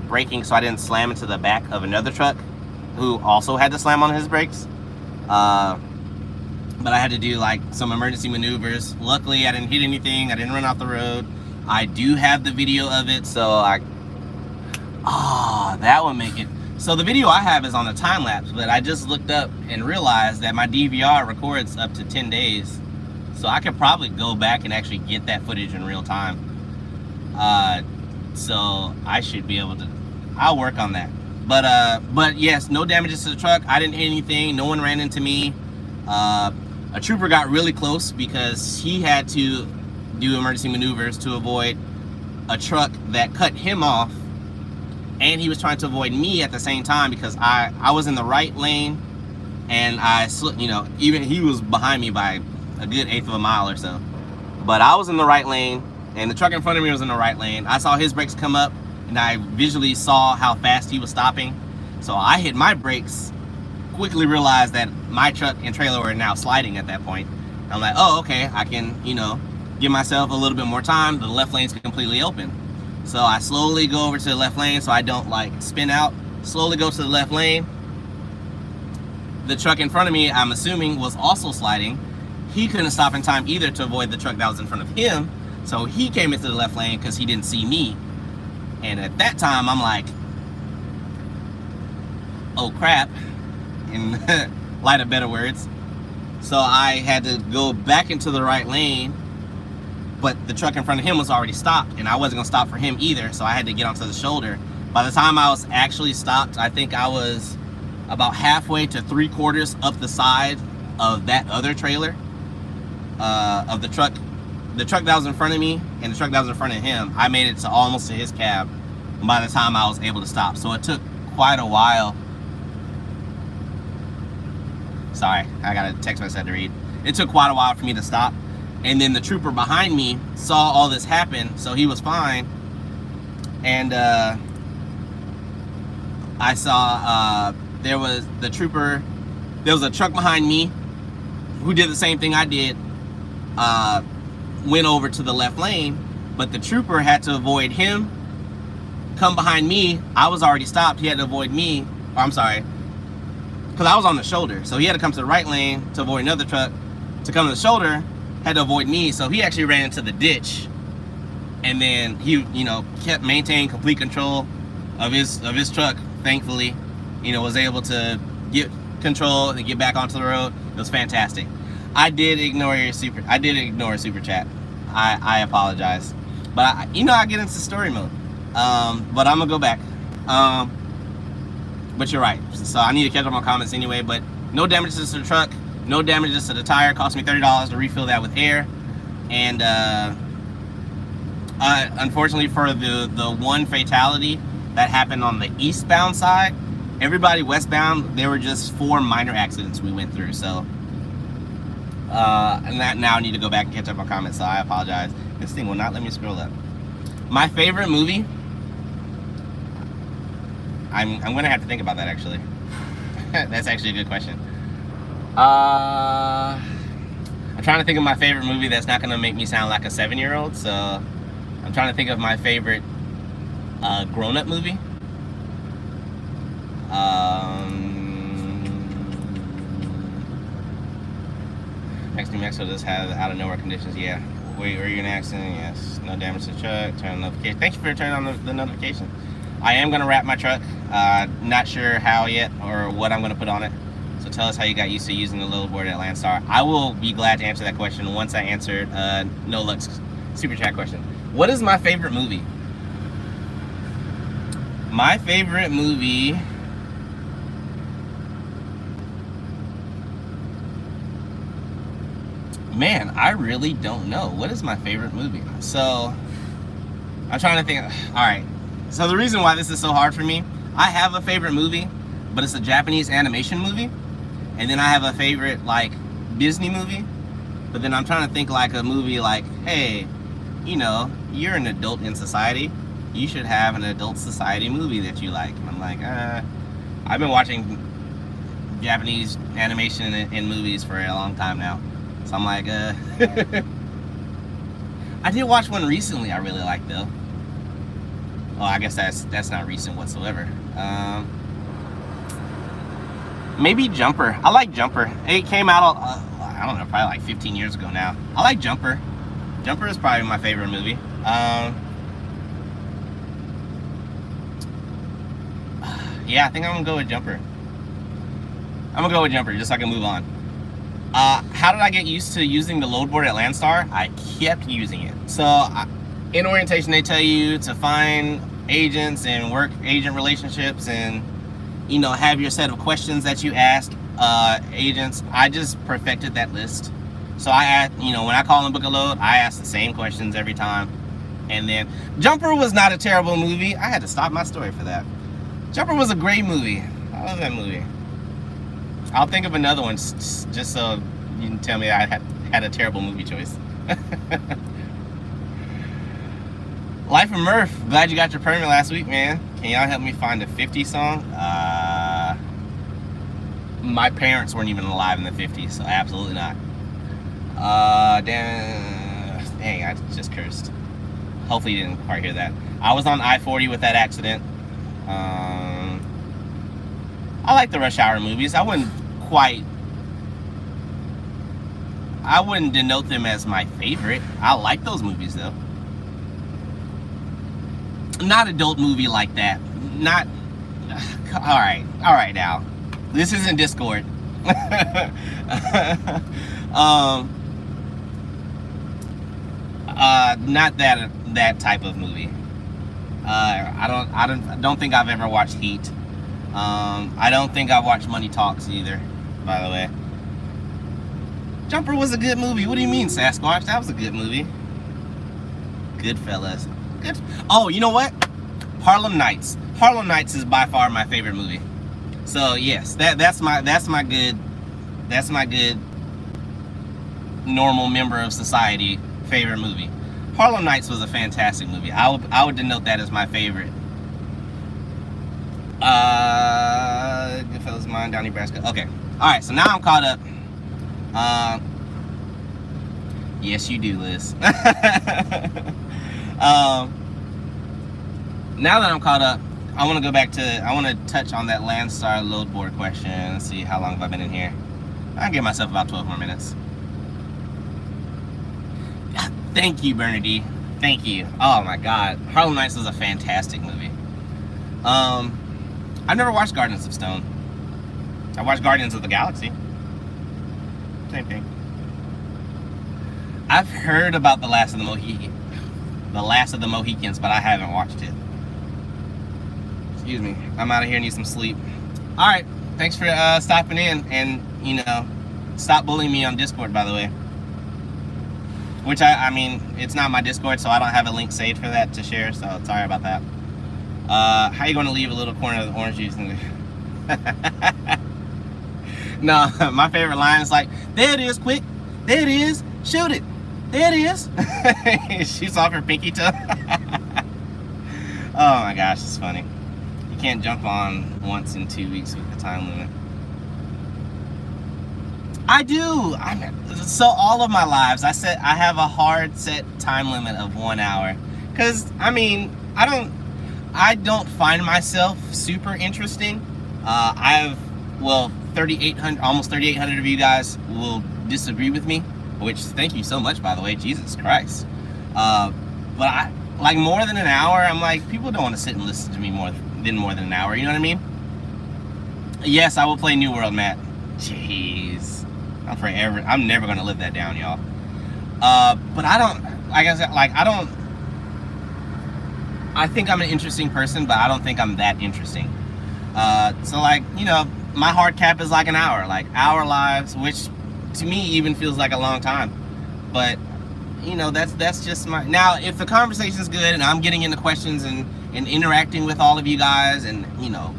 braking, so I didn't slam into the back of another truck who also had to slam on his brakes. But I had to do like some emergency maneuvers. Luckily, I didn't hit anything. I didn't run off the road. I do have the video of it, so that would make it. So the video I have is on a time lapse, but I just looked up and realized that my DVR records up to 10 days. So I could probably go back and actually get that footage in real time. So I should be able to, I'll work on that. But yes, no damages to the truck. I didn't hit anything. No one ran into me. A trooper got really close because he had to do emergency maneuvers to avoid a truck that cut him off, and he was trying to avoid me at the same time because I was in the right lane, and you know, even he was behind me by a good 1/8 of a mile or so, but I was in the right lane and the truck in front of me was in the right lane. I saw his brakes come up and I visually saw how fast he was stopping, so I hit my brakes, quickly realized that my truck and trailer were now sliding at that point. I'm like, oh, okay, I can, you know, give myself a little bit more time. The left lane's completely open. So I slowly go over to the left lane so I don't like spin out. Slowly go to the left lane. The truck in front of me, I'm assuming, was also sliding. He couldn't stop in time either to avoid the truck that was in front of him. So he came into the left lane because he didn't see me. And at that time, I'm like, oh crap, in light of better words. So I had to go back into the right lane, but the truck in front of him was already stopped, and I wasn't gonna stop for him either, so I had to get onto the shoulder. By the time I was actually stopped, I think I was about halfway to 3/4 up the side of that other trailer, of the truck that was in front of me and the truck that was in front of him. I made it to almost to his cab by the time I was able to stop. So it took quite a while. Sorry, I got a text message I had to read. It took quite a while for me to stop. And then the trooper behind me saw all this happen, so he was fine. And I saw there was a truck behind me who did the same thing I did, went over to the left lane, but the trooper had to avoid him, come behind me. I was already stopped. He had to avoid me, or I'm sorry, because I was on the shoulder. So he had to come to the right lane to avoid another truck. To come to the shoulder, had to avoid me. So he actually ran into the ditch. And then he, you know, kept maintaining complete control of his truck. Thankfully, you know, was able to get control and get back onto the road. It was fantastic. I did ignore super chat. I apologize. But you know, I get into story mode. But I'm gonna go back. But you're right. So I need to catch up on comments anyway. But no damages to the truck, no damages to the tire. It cost me $30 to refill that with air. And unfortunately for the one fatality that happened on the eastbound side, everybody westbound, there were just 4 minor accidents we went through. So and that now I need to go back and catch up on comments. So I apologize. This thing will not let me scroll up. My favorite movie. I'm gonna have to think about that actually. That's actually a good question. I'm trying to think of my favorite movie that's not gonna make me sound like a 7-year-old. So I'm trying to think of my favorite grown-up movie. Next to Mexico just has out of nowhere conditions. Yeah. Were you in an accident? Yes. No damage to the truck. Turn on notification. Thank you for turning on the notification. I am gonna wrap my truck. Not sure how yet or what I'm gonna put on it. So tell us how you got used to using the little board at Landstar. I will be glad to answer that question once I answered No Luck's super chat question. What is my favorite movie? My favorite movie. Man, I really don't know. What is my favorite movie? So I'm trying to think. All right. So the reason why this is so hard for me, I have a favorite movie, but it's a Japanese animation movie. And then I have a favorite like Disney movie. But then I'm trying to think like a movie like, hey, you know, you're an adult in society. You should have an adult society movie that you like. And I'm like, I've been watching Japanese animation in movies for a long time now. So I'm like, I did watch one recently I really liked though. Oh, I guess that's not recent whatsoever. Maybe Jumper. I like Jumper. It came out, I don't know, probably like 15 years ago now. I like Jumper. Jumper is probably my favorite movie. Yeah, I think I'm gonna go with Jumper. I'm gonna go with Jumper just so I can move on. How did I get used to using the load board at Landstar? I kept using it. So in orientation, they tell you to find agents and work agent relationships and, you know, have your set of questions that you ask agents. I just perfected that list. So I asked, you know, when I call and book a load, I ask the same questions every time. And then Jumper was not a terrible movie. I had to stop my story for that. Jumper was a great movie. I love that movie. I'll think of another one just so you can tell me I had a terrible movie choice. Life of Murph. Glad you got your permit last week, man. Can y'all help me find a 50s song? My parents weren't even alive in the 50s, so absolutely not. Dang, I just cursed. Hopefully you didn't quite hear that. I was on I-40 with that accident. I like the Rush Hour movies. I wouldn't denote them as my favorite. I like those movies though. Not adult movie like that. Not. All right now. This isn't Discord. Not that type of movie. I don't think I've ever watched Heat. I don't think I've watched Money Talks either, by the way. Jumper was a good movie. What do you mean, Sasquatch? That was a good movie. Goodfellas. Good. Oh, you know what? Harlem Nights. Harlem Nights is by far my favorite movie. So yes, that's my good normal member of society favorite movie. Harlem Nights was a fantastic movie. I would denote that as my favorite. Goodfellas, Mine, Down Nebraska. Okay. All right. So now I'm caught up. Yes, you do, Liz. Now that I'm caught up, I want to go back to. I want to touch on that Landstar load board question. Let's see, how long have I been in here? I'll give myself about 12 more minutes. Thank you, Bernadette. Thank you. Oh my God, Harlem Nights was a fantastic movie. I've never watched Guardians of Stone. I watched Guardians of the Galaxy. Same thing. I've heard about The Last of the Mohicans, but I haven't watched it. Excuse me. I'm out of here. Need some sleep. All right. Thanks for stopping in, and you know, stop bullying me on Discord, by the way. Which I mean, it's not my Discord, so I don't have a link saved for that to share. So sorry about that. How are you going to leave a little corner of the orange juice in there? No, my favorite line is like, there it is, quick. There it is. Shoot it. There it is. Shoots off her pinky toe. Oh my gosh, it's funny. You can't jump on once in 2 weeks with the time limit. I do. So all of my lives, I have a hard set time limit of 1 hour. Cause I mean, I don't find myself super interesting. Well, 3,800, almost 3,800 of you guys will disagree with me, which thank you so much, by the way. Jesus Christ. But I like more than an hour. I'm like, people don't want to sit and listen to me more than an hour. You know what I mean? Yes, I will play New World, Matt. Jeez, I'm never gonna live that down, y'all. But I don't, like I said, like I think I'm an interesting person, but I don't think I'm that interesting. So like, you know, my hard cap is like an hour, like our lives, which to me even feels like a long time. But you know, that's just my. Now, if the conversation is good and I'm getting into questions and interacting with all of you guys, and you know,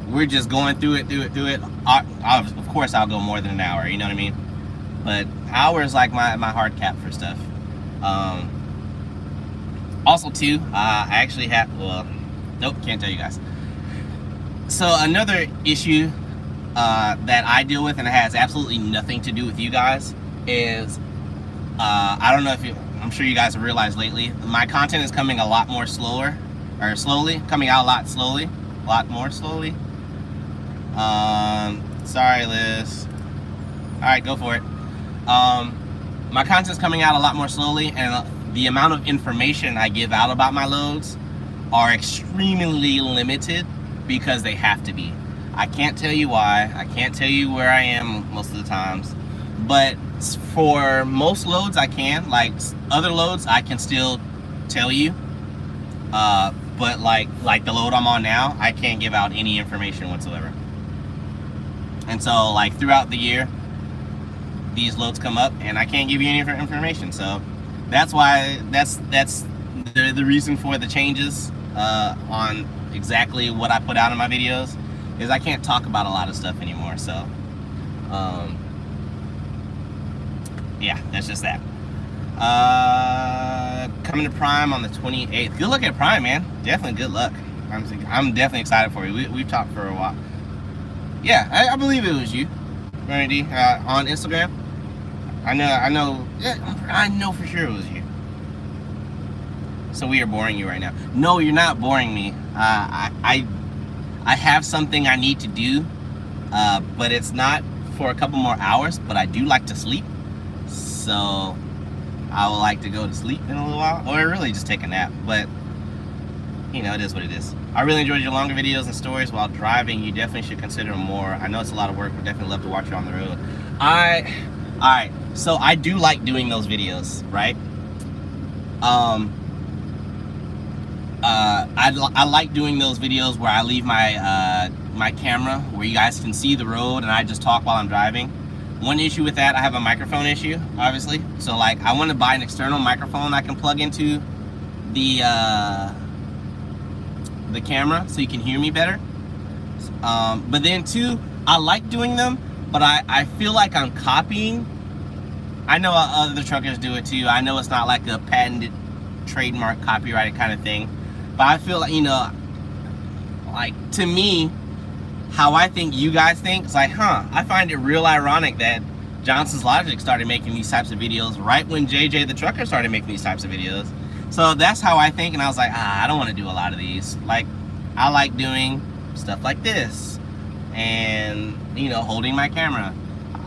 we're just going through it. Of course, I'll go more than an hour. You know what I mean? But hour is like my hard cap for stuff. Also, too, I actually have. Well, nope, can't tell you guys. So another issue that I deal with, and it has absolutely nothing to do with you guys, is I don't know if you. I'm sure you guys have realized lately, my content is coming a lot more slowly, coming out a lot more slowly. Sorry, Liz. All right, go for it. My content's coming out a lot more slowly, and the amount of information I give out about my loads are extremely limited because they have to be. I can't tell you why. I can't tell you where I am most of the times, but for most loads I can. Like other loads I can still tell you, but like the load I'm on now, I can't give out any information whatsoever. And so like throughout the year, these loads come up and I can't give you any information. So that's why that's the reason for the changes on exactly what I put out in my videos, is I can't talk about a lot of stuff anymore. So yeah, that's just that. Coming to Prime on the 28th. Good luck at Prime, man. Definitely good luck. I'm definitely excited for you. We've talked for a while. Yeah, I believe it was you, Randy, on Instagram. I know. Yeah, I know for sure it was you. So we are boring you right now. No, you're not boring me. I have something I need to do, but it's not for a couple more hours. But I do like to sleep, so I would like to go to sleep in a little while, or really just take a nap. But you know, it is what it is. I really enjoyed your longer videos and stories while driving. You definitely should consider more. I know it's a lot of work, but definitely love to watch you on the road. Alright, so I do like doing those videos, right? I like doing those videos where I leave my my camera where you guys can see the road and I just talk while I'm driving. One issue with that, I have a microphone issue, obviously. So like, I want to buy an external microphone I can plug into the camera so you can hear me better. But then too, I like doing them, but I feel like I'm copying. I know other truckers do it too. I know it's not like a patented, trademark, copyrighted kind of thing, but I feel like, you know, like to me, how I think you guys think, it's like, I find it real ironic that Johnson's Logic started making these types of videos right when JJ the trucker started making these types of videos. So that's how I think, and I was like, I don't want to do a lot of these. Like, I like doing stuff like this, and you know, holding my camera.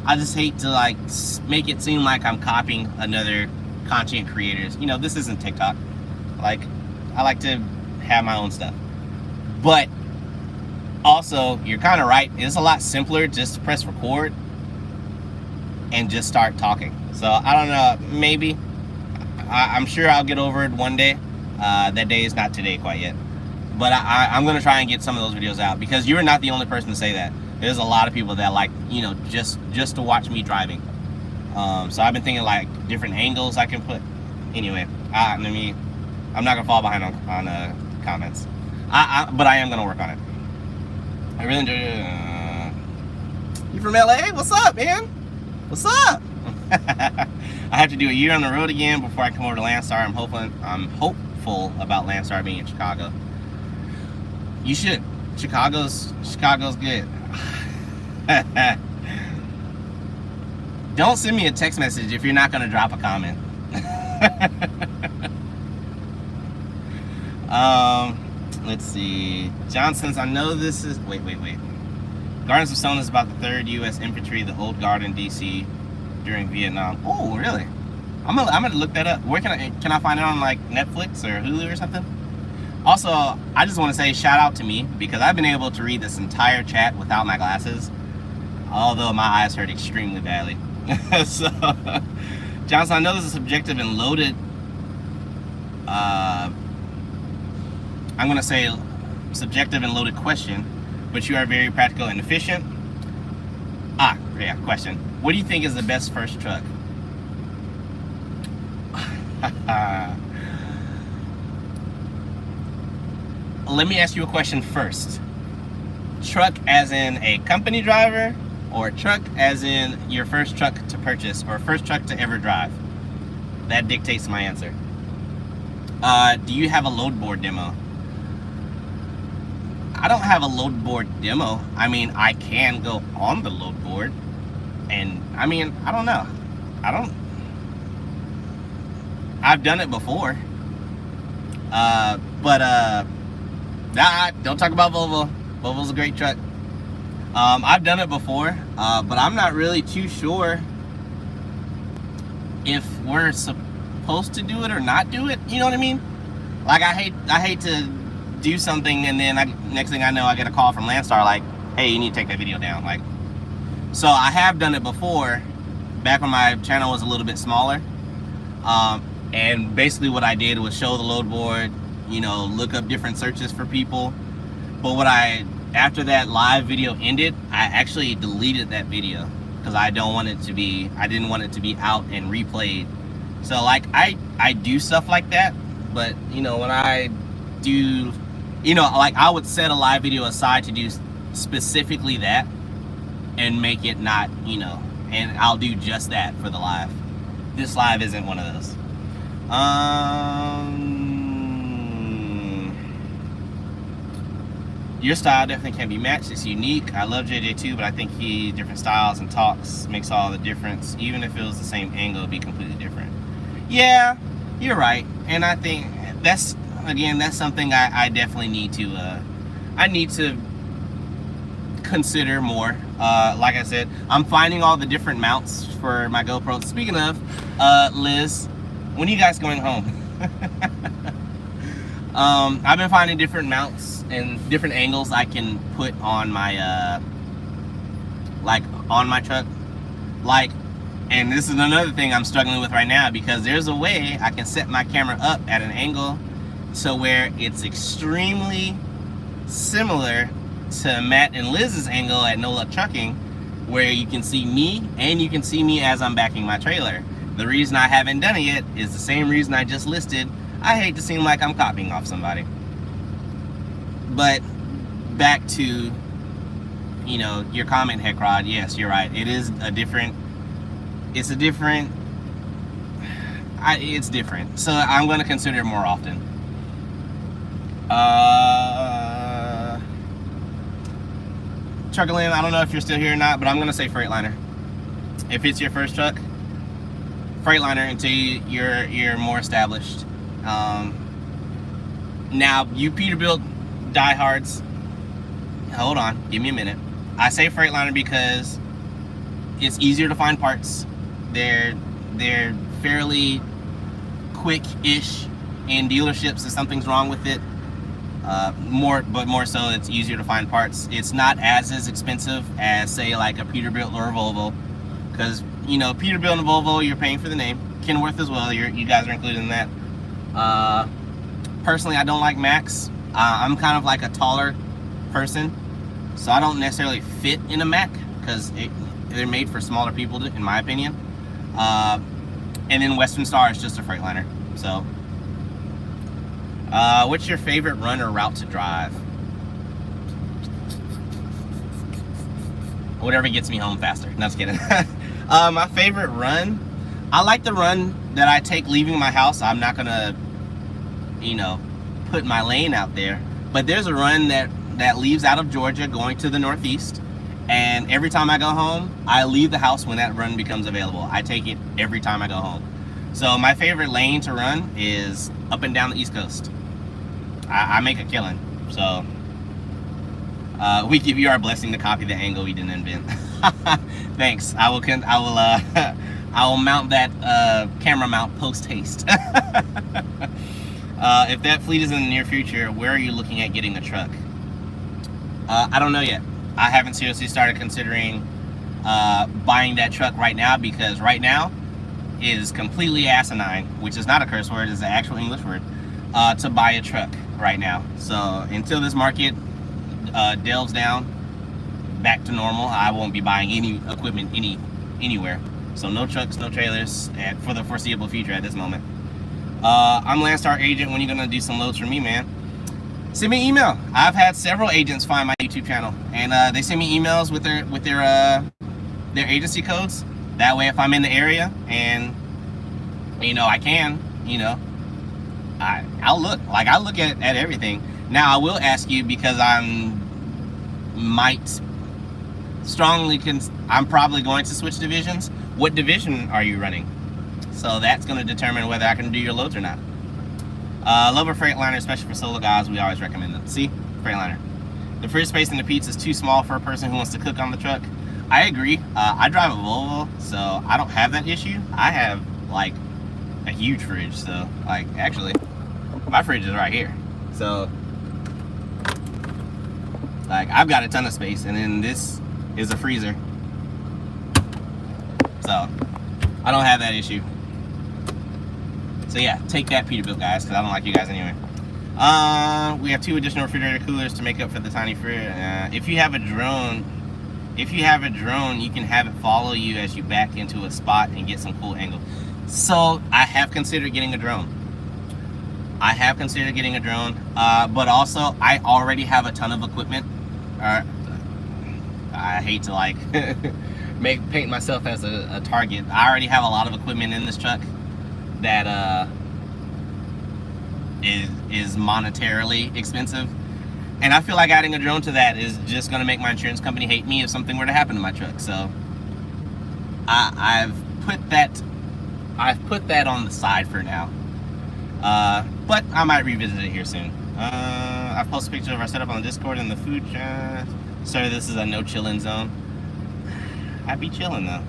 I just hate to like make it seem like I'm copying another content creators. You know, this isn't TikTok. Like, I like to have my own stuff. But also, you're kind of right. It's a lot simpler just to press record and just start talking. So I don't know, maybe. I'm sure I'll get over it one day. That day is not today quite yet. But I'm going to try and get some of those videos out, because you're not the only person to say that. There's a lot of people that like, you know, just to watch me driving. So I've been thinking like different angles I can put. Anyway, I'm not going to fall behind on comments. But I am going to work on it. I really enjoy it. You from LA? What's up, man? What's up? I have to do a year on the road again before I come over to Landstar. I'm hopeful about Landstar being in Chicago. You should. Chicago's good. Don't send me a text message if you're not going to drop a comment. Let's see. Johnson's, I know this is... Wait. Gardens of Stone is about the 3rd U.S. Infantry, the Old Guard in D.C. during Vietnam. Oh, really? I'm gonna look that up. Where can I find it on like Netflix or Hulu or something? Also, I just want to say shout out to me, because I've been able to read this entire chat without my glasses, although my eyes hurt extremely badly. So, Johnson, I know this is subjective and loaded. I'm gonna say subjective and loaded question, but you are very practical and efficient. Yeah, question. What do you think is the best first truck? Let me ask you a question first. truck as in a company driver, or truck as in your first truck to purchase, or first truck to ever drive? That dictates my answer. Do you have a load board demo? I don't have a load board demo. I mean, I can go on the load board, and I mean, I don't know. I've done it before. Don't talk about Volvo. Volvo's a great truck. I've done it before, but I'm not really too sure if we're supposed to do it or not do it. You know what I mean? Like, I hate to do something and then next thing I know, I get a call from Landstar like, hey, you need to take that video down. Like, so I have done it before, back when my channel was a little bit smaller. And basically what I did was show the load board, you know, look up different searches for people. But after that live video ended, I actually deleted that video because I didn't want it to be out and replayed. So like, I do stuff like that, but you know, when I do, you know, like, I would set a live video aside to do specifically that and make it not, you know, and I'll do just that for the live. This live isn't one of those. Your style definitely can be matched. It's unique. I love JJ too, but I think different styles and talks makes all the difference. Even if it was the same angle, it'd be completely different. Yeah, you're right. And I think that's something I definitely need to consider more. Like I said, I'm finding all the different mounts for my GoPro. Speaking of, Liz, when are you guys going home? I've been finding different mounts and different angles I can put on my on my truck. Like, and this is another thing I'm struggling with right now, because there's a way I can set my camera up at an angle so where it's extremely similar to Matt and Liz's angle at No Luck Trucking, where you can see me and you can see me as I'm backing my trailer. The reason I haven't done it yet is the same reason I just listed. I hate to seem like I'm copying off somebody. But back to, you know, your comment, Heckrod. Yes, you're right. It's different. So I'm going to consider it more often. Truckalin, I don't know if you're still here or not, but I'm going to say Freightliner. If it's your first truck, Freightliner until you're more established. Now, you Peterbilt diehards, hold on, give me a minute. I say Freightliner because it's easier to find parts. They're fairly quick-ish in dealerships if something's wrong with it. More so, it's easier to find parts. It's not as expensive as, say, like a Peterbilt or a Volvo, because, you know, Peterbilt and Volvo, you're paying for the name. Kenworth as well, you guys are included in that. Personally, I don't like Macs. I'm kind of like a taller person, so I don't necessarily fit in a Mac because they're made for smaller people, in my opinion. And then Western Star is just a Freightliner. So, what's your favorite run or route to drive? Whatever gets me home faster. No, just kidding. My favorite run, I like the run that I take leaving my house. I'm not gonna, you know, put my lane out there, but there's a run that leaves out of Georgia going to the Northeast, and every time I go home, I leave the house when that run becomes available. I take it every time I go home. So my favorite lane to run is up and down the East Coast. I make a killing. So we give you our blessing to copy the angle we didn't invent. Thanks. I will mount that camera mount post haste. If that fleet is in the near future, where are you looking at getting a truck? I don't know yet. I haven't seriously started considering buying that truck right now, because right now is completely asinine, which is not a curse word, it's an actual English word, to buy a truck right now. So until this market delves down back to normal, I won't be buying any equipment anywhere. So no trucks, no trailers for the foreseeable future at this moment. I'm Landstar agent. When are you gonna do some loads for me, man? send me an email. I've had several agents find my YouTube channel, and they send me emails with their agency codes. That way, if I'm in the area and I can, I'll look. Like, I look at everything. Now, I will ask you, because I'm probably going to switch divisions. What division are you running? So that's going to determine whether I can do your loads or not. Love a Freightliner, especially for solo guys. We always recommend them. See? Freightliner. The fridge space in the Pete's is too small for a person who wants to cook on the truck. I agree. I drive a Volvo, so I don't have that issue. I have, like, a huge fridge. So, like, actually, my fridge is right here. So, like, I've got a ton of space, and then this is a freezer. So, I don't have that issue. So yeah, take that, Peterbilt guys, because I don't like you guys anyway. We have 2 additional refrigerator coolers to make up for the tiny fridge. If you have a drone, you can have it follow you as you back into a spot and get some cool angle. So I have considered getting a drone. But also I already have a ton of equipment. I hate to like paint myself as a target. I already have a lot of equipment in this truck that is monetarily expensive, and I feel like adding a drone to that is just going to make my insurance company hate me if something were to happen to my truck. So I've put that on the side for now, but I might revisit it here soon. I've posted pictures of our setup on the Discord and the food. Sorry, this is a no chilling zone. I be chilling though.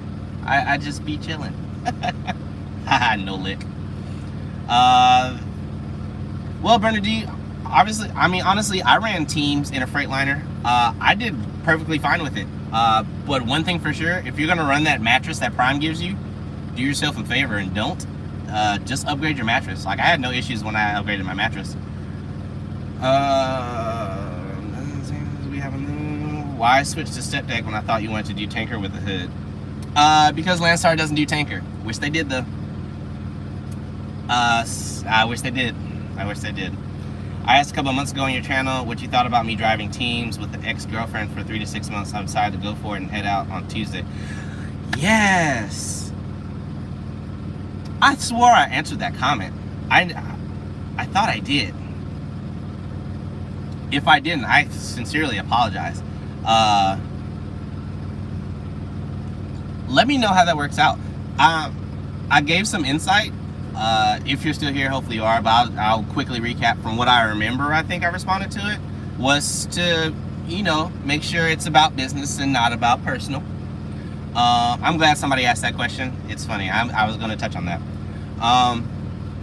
I just be chilling. No lick. Well, Bernadette, obviously, honestly, I ran teams in a Freightliner. I did perfectly fine with it. But one thing for sure, if you're gonna run that mattress that Prime gives you, do yourself a favor and don't. Just upgrade your mattress. Like, I had no issues when I upgraded my mattress. Why switch to step deck when I thought you wanted to do tanker with the hood? Because Landstar doesn't do tanker. Wish they did though. I wish they did. I asked a couple of months ago on your channel what you thought about me driving teams with the ex-girlfriend for 3 to 6 months. I decided to go for it and head out on Tuesday. Yes. I swore I answered that comment. I thought I did. If I didn't, I sincerely apologize. Let me know how that works out. I gave some insight. If you're still here, hopefully you are, but I'll quickly recap. From what I remember, I think I responded to it was to, make sure it's about business and not about personal. I'm glad somebody asked that question. It's funny. I was going to touch on that.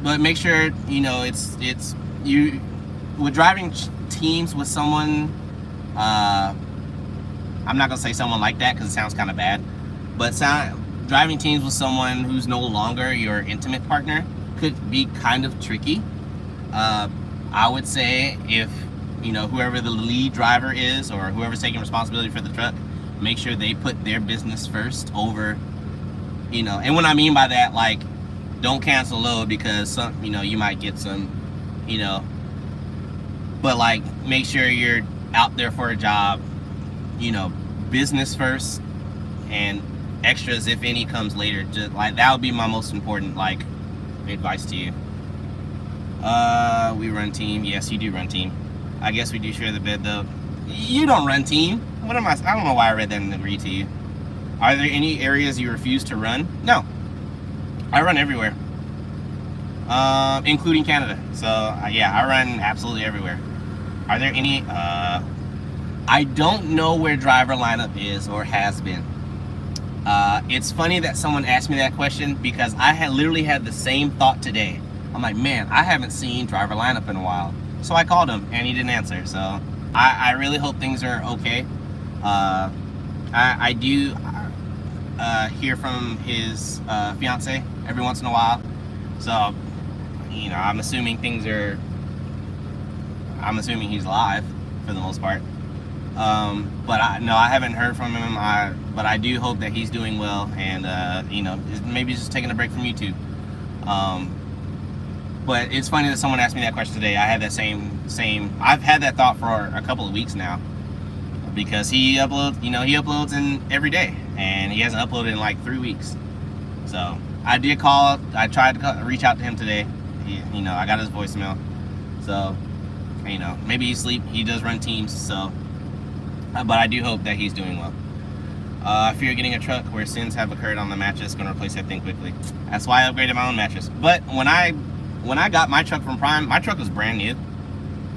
But make sure, it's you with driving teams with someone. I'm not going to say someone like that because it sounds kind of bad, but driving teams with someone who's no longer your intimate partner could be kind of tricky. I would say if, whoever the lead driver is or whoever's taking responsibility for the truck, make sure they put their business first over, and what I mean by that, like, don't cancel load because you might get some, but like, make sure you're out there for a job, business first, and extras, if any, comes later. Just like that would be my most important advice to you. We run team. Yes, you do run team. I guess we do share the bed though. You don't run team. What am I don't know why I read that and agreed to you. Are there any areas you refuse to run? No, I run everywhere, including Canada. So yeah, I run absolutely everywhere. Are there any I don't know where driver lineup is or has been. It's funny that someone asked me that question because I had literally had the same thought today. I'm like, man, I haven't seen driver lineup in a while. So I called him and he didn't answer. So I really hope things are okay. I do hear from his fiance every once in a while. So, I'm assuming I'm assuming he's alive for the most part. But I haven't heard from him. But I do hope that he's doing well, and maybe just taking a break from YouTube. But it's funny that someone asked me that question today. I had that same. I've had that thought for a couple of weeks now, because he uploads in every day, and he hasn't uploaded in like 3 weeks. So I did call. I tried to reach out to him today. I got his voicemail. So, maybe he's asleep. He does run teams. So, but I do hope that he's doing well. I fear getting a truck where sins have occurred on the mattress. Going to replace that thing quickly. That's why I upgraded my own mattress. But when I got my truck from Prime, my truck was brand new.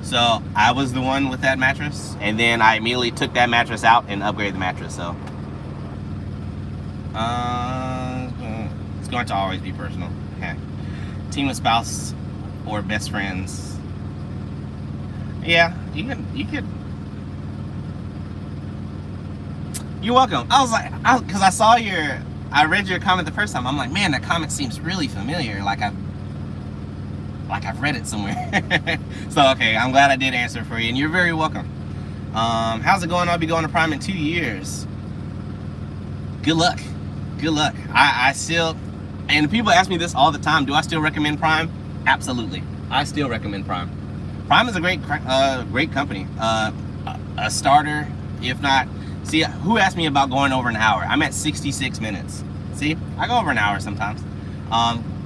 So I was the one with that mattress, and then I immediately took that mattress out and upgraded the mattress. So it's going to always be personal. Okay. Team with spouse or best friends. Yeah, you could. You're welcome. I was like, because I read your comment the first time. I'm like, man, that comment seems really familiar. Like I've read it somewhere. So okay, I'm glad I did answer for you, and you're very welcome. How's it going? I'll be going to Prime in 2 years. Good luck. Good luck. I still, and people ask me this all the time. Do I still recommend Prime? Absolutely. I still recommend Prime. Prime is a great company. A starter, if not. See, who asked me about going over an hour? I'm at 66 minutes. See, I go over an hour sometimes.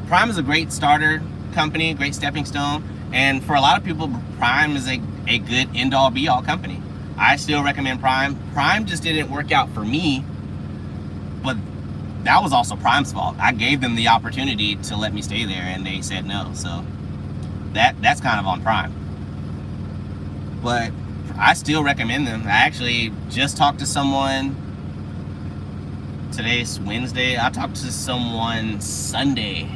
Prime is a great starter company, great stepping stone, and for a lot of people, Prime is a good end-all be-all company. I still recommend Prime. Prime just didn't work out for me, but that was also Prime's fault. I gave them the opportunity to let me stay there, and they said no. So that's kind of on Prime. But I still recommend them. I actually just talked to someone. Today's Wednesday. I talked to someone Sunday,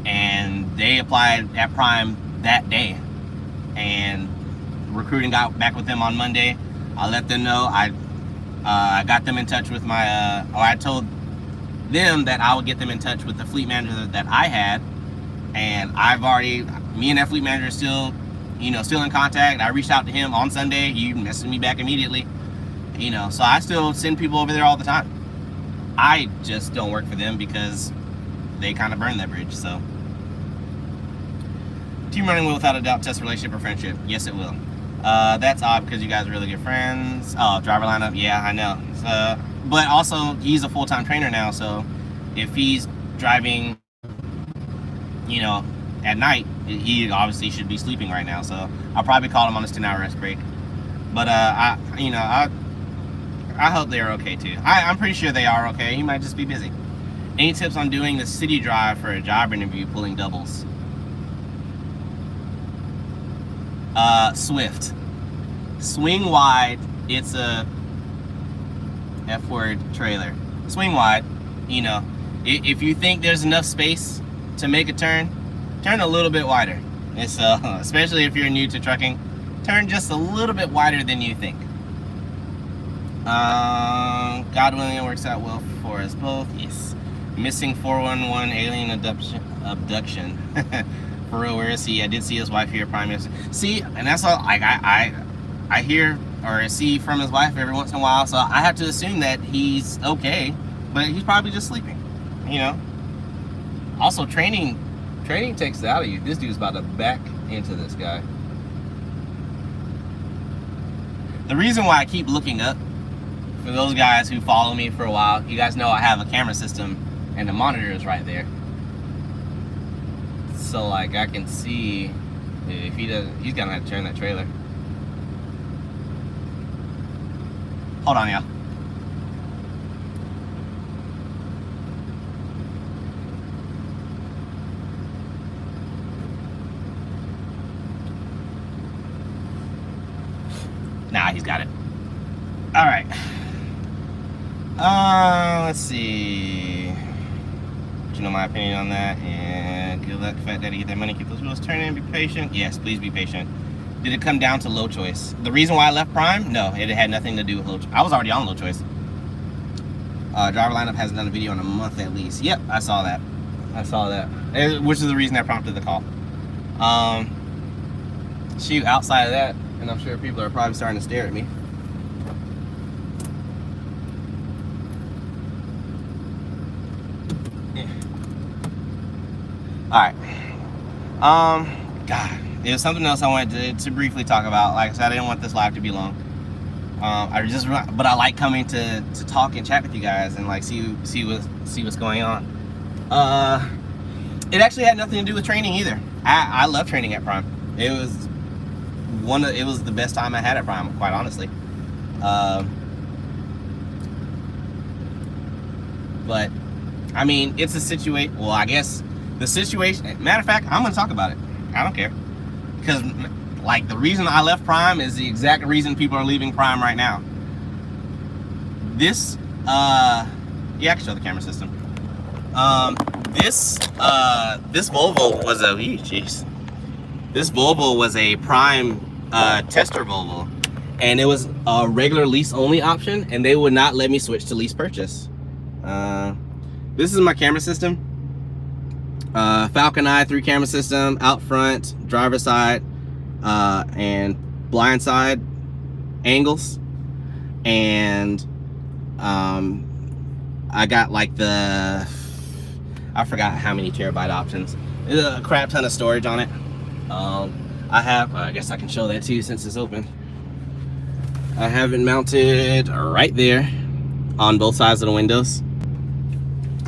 and they applied at Prime that day, and recruiting got back with them on Monday. I let them know. I got them in touch with I told them that I would get them in touch with the fleet manager that I had, and me and that fleet manager are still in contact. I reached out to him on Sunday. He messaged me back immediately. So I still send people over there all the time. I just don't work for them because they kind of burned that bridge. So, team running will without a doubt test relationship or friendship. Yes, it will. That's odd because you guys are really good friends. Oh, driver lineup. Yeah, I know. But also, he's a full-time trainer now. So, if he's driving, at night, he obviously should be sleeping right now. So, I'll probably call him on his 10-hour rest break. But I hope they're okay too. I'm pretty sure they are okay. He might just be busy. Any tips on doing the city drive for a job interview, pulling doubles? Swift. Swing wide. It's a F-word trailer. Swing wide. If you think there's enough space to make a turn a little bit wider. It's especially if you're new to trucking, turn just a little bit wider than you think. God willing, it works out well for us both. Yes. Missing 411 alien abduction. For real, where is he? I did see his wife here, Prime Minister. See, and that's all. Like I hear or see from his wife every once in a while, so I have to assume that he's okay, but he's probably just sleeping. Also, training takes it out of you. This dude's about to back into this guy. The reason why I keep looking up, for those guys who follow me for a while, you guys know I have a camera system and the monitor is right there. So like I can see if he doesn't, he's gonna have to turn that trailer. Hold on, y'all. Nah, he's got it. All right. Let's see. You know my opinion on that, and good luck, Fat Daddy, get that money, keep those wheels turning, be patient. Yes, please be patient. Did it come down to low choice? The reason why I left Prime? No, it had nothing to do with low choice. I was already on low choice. Driver lineup hasn't done a video in a month at least. Yep, I saw that. Which is the reason I prompted the call. Shoot, outside of that, and I'm sure people are probably starting to stare at me. All right, God, it was something else I wanted to briefly talk about. Like I said, I didn't want this live to be long. But I like coming to talk and chat with you guys and like see what's going on. It actually had nothing to do with training either. I love training at Prime. It was the best time I had at Prime, quite honestly. But I mean, it's a situation. Well, I guess the situation. Matter of fact, I'm gonna talk about it. I don't care, because like the reason I left Prime is the exact reason people are leaving Prime right now. This, yeah, I can show the camera system. This Volvo was a, jeez. This Volvo was a Prime tester Volvo, and it was a regular lease only option, and they would not let me switch to lease purchase. This is my camera system. Falcon Eye 3 camera system, out front, driver side, and blind side angles, and I got like I forgot how many terabyte options. There's a crap ton of storage on it. I guess I can show that to you since it's open. I have it mounted right there on both sides of the windows.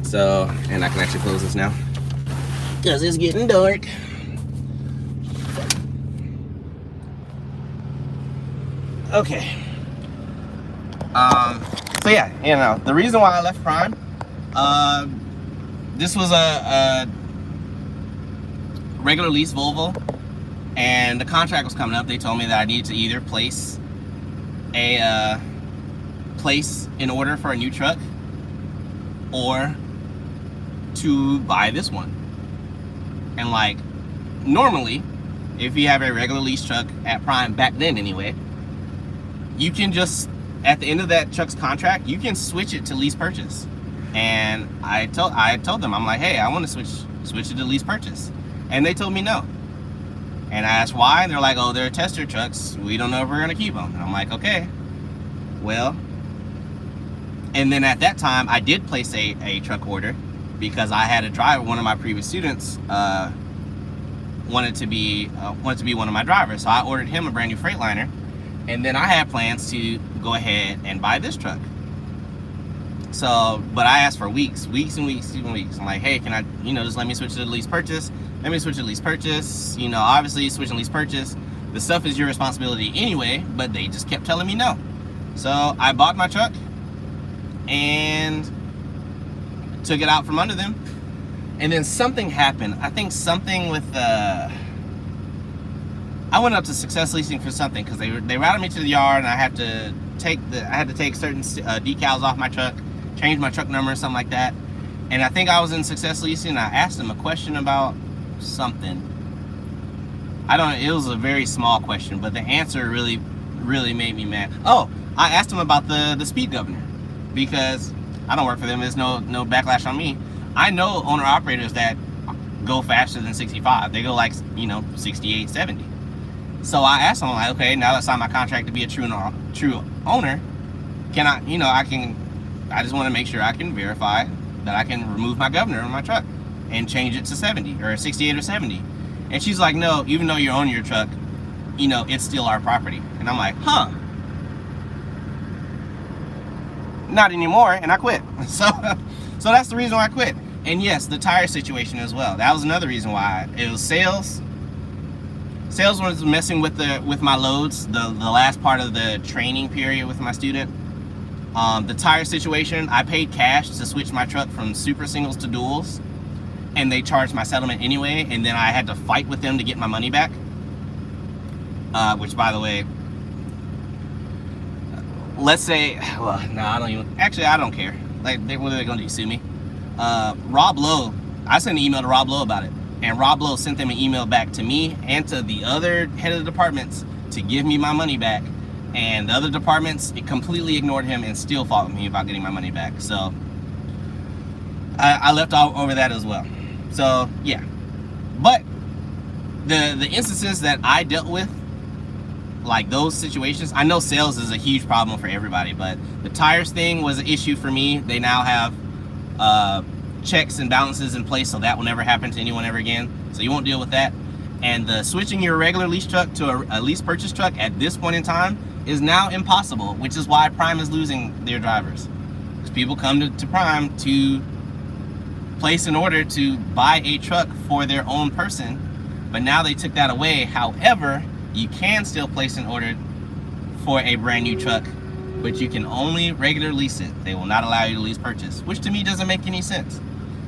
So, and I can actually close this now because it's getting dark. Okay. So yeah, you know, the reason why I left Prime, this was a regular lease Volvo, and the contract was coming up. They told me that I needed to either place an order for a new truck or to buy this one. And like, normally, if you have a regular lease truck at Prime, back then anyway, you can just, at the end of that truck's contract, you can switch it to lease purchase. And I told them, I'm like, hey, I want to switch it to lease purchase. And they told me no. And I asked why, and they're like, oh, they're tester trucks. We don't know if we're going to keep them. And I'm like, okay, well. And then at that time, I did place a truck order because I had a driver, one of my previous students, wanted to be one of my drivers. So I ordered him a brand new Freightliner. And then I had plans to go ahead and buy this truck. So, but I asked for weeks and weeks. I'm like, hey, can I, just let me switch to the lease purchase? Let me switch to lease purchase. Obviously switching lease purchase, the stuff is your responsibility anyway, but they just kept telling me no. So I bought my truck and took it out from under them. And then something happened. I think something with I went up to Success Leasing for something because they routed me to the yard, and I had to take certain decals off my truck, change my truck number or something like that. And I think I was in Success Leasing, and I asked them a question about something. I don't know, it was a very small question, but the answer really made me mad. Oh, I asked them about the speed governor, because I don't work for them. There's no backlash on me. I know owner operators that go faster than 65. They go like 68, 70. So I asked them, like, okay, now that I signed my contract to be a true owner, can I, I just want to make sure I can verify that I can remove my governor on my truck and change it to 70 or 68 or 70. And she's like, no, even though you're owning your truck, it's still our property. And I'm like, huh? Not anymore, and I quit. So that's the reason why I quit. And yes, the tire situation as well. That was another reason why. It was sales. Sales was messing with my loads, the last part of the training period with my student. The tire situation, I paid cash to switch my truck from super singles to duals, and they charged my settlement anyway, and then I had to fight with them to get my money back. Which, by the way, let's say, well, no, I don't care. Like, what are they gonna do, sue me? Rob Lowe, I sent an email to Rob Lowe about it. And Rob Lowe sent them an email back to me and to the other head of the departments to give me my money back. And the other departments, it completely ignored him and still fought with me about getting my money back. So I left all over that as well. So yeah. But the instances that I dealt with, like those situations, I know sales is a huge problem for everybody, but the tires thing was an issue for me. They now have checks and balances in place, so that will never happen to anyone ever again. So you won't deal with that. And the switching your regular lease truck to a lease purchase truck at this point in time is now impossible, which is why Prime is losing their drivers. Because people come to Prime to place an order to buy a truck for their own person, but now they took that away. However, you can still place an order for a brand new truck, but you can only regular lease it. They will not allow you to lease purchase, which to me doesn't make any sense.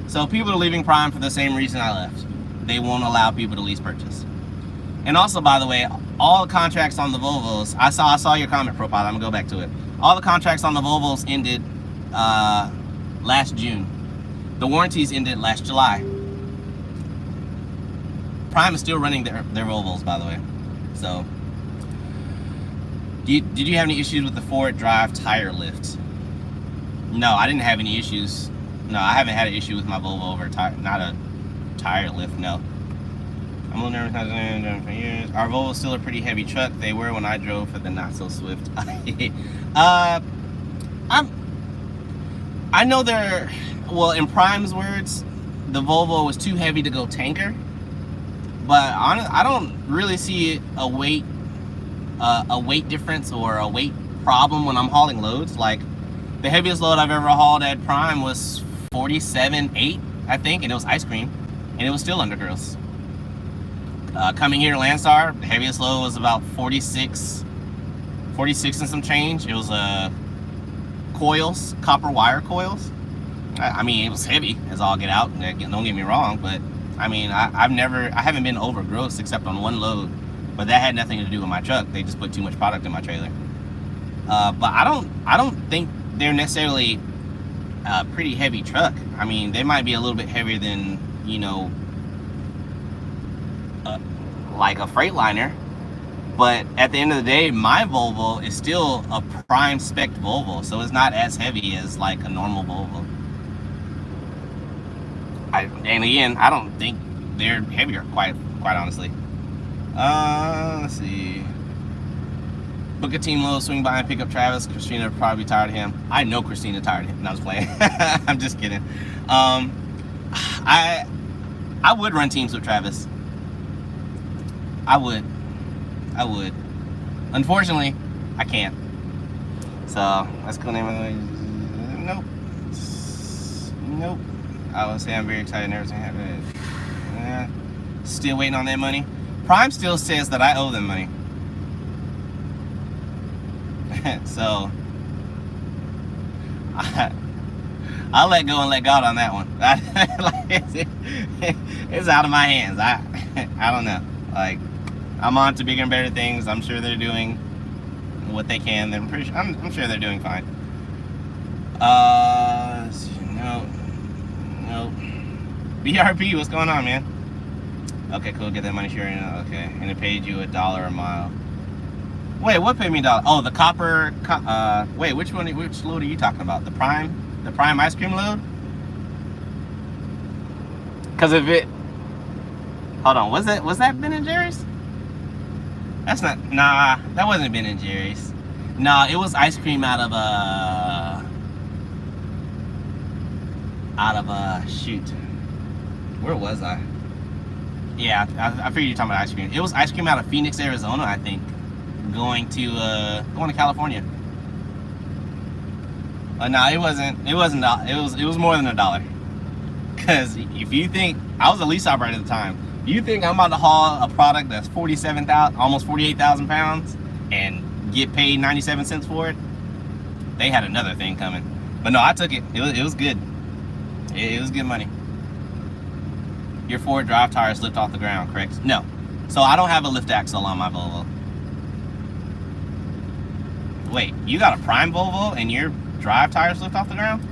So people are leaving Prime for the same reason I left. They won't allow people to lease purchase. And also, by the way, all the contracts on the Volvos, I saw your comment profile, I'm gonna go back to it. All the contracts on the Volvos ended last June. The warranties ended last July. Prime is still running their Volvos, by the way. So, did you have any issues with the Ford Drive tire lift? No, I didn't have any issues. No, I haven't had an issue with my Volvo over not a tire lift, no. I'm a little nervous, not done for years. Our Volvo's still a pretty heavy truck. They were when I drove for the not so swift. I know they're, well, in Prime's words, the Volvo was too heavy to go tanker. But I don't really see a weight difference or a weight problem when I'm hauling loads. Like, the heaviest load I've ever hauled at Prime was 47.8, I think, and it was ice cream, and it was still undergirls. Coming here to Landstar, the heaviest load was about 46 and some change. It was coils, copper wire coils. I mean, it was heavy as all get out, don't get me wrong, but I mean, I haven't been over gross except on one load, but that had nothing to do with my truck. They just put too much product in my trailer. But I don't think they're necessarily a pretty heavy truck. I mean, they might be a little bit heavier than, you know, like a Freightliner, but at the end of the day, my Volvo is still a Prime spec Volvo, so it's not as heavy as like a normal Volvo. And again, I don't think they're heavier, quite honestly. Let's see. Book a team load, swing by and pick up Travis. Christina would probably be tired of him. I know Christina tired of him. No, I was playing. I'm just kidding. I would run teams with Travis. I would. Unfortunately, I can't. So let's go name it. Nope. I would say I'm very excited and everything happened. Still waiting on that money. Prime still says that I owe them money. So I'll let go and let God on that one. It's out of my hands. I don't know. Like, I'm on to bigger and better things. I'm sure they're doing what they can. I'm sure they're doing fine. No. BRP, what's going on, man? Okay, cool. Get that money sharing. Okay, and it paid you $1 a mile. Wait, what paid me $1? Oh, the copper. Wait, which load are you talking about? The Prime ice cream load? Because if it, hold on, was that Ben and Jerry's? That's not. Nah, that wasn't Ben and Jerry's. Nah, it was ice cream out of shoot. Where was I? Yeah, I figured you're talking about ice cream. It was ice cream out of Phoenix, Arizona, I think. Going to California. No, it wasn't. It was more than $1. Cause if you think, I was a lease operator at the time. You think I'm about to haul a product that's 47,000, almost 48,000 pounds, and get paid 97 cents for it? They had another thing coming. But no, I took it. It was good. It was good money. Your Ford drive tires lift off the ground, correct? No. So I don't have a lift axle on my Volvo. Wait, you got a Prime Volvo and your drive tires lift off the ground?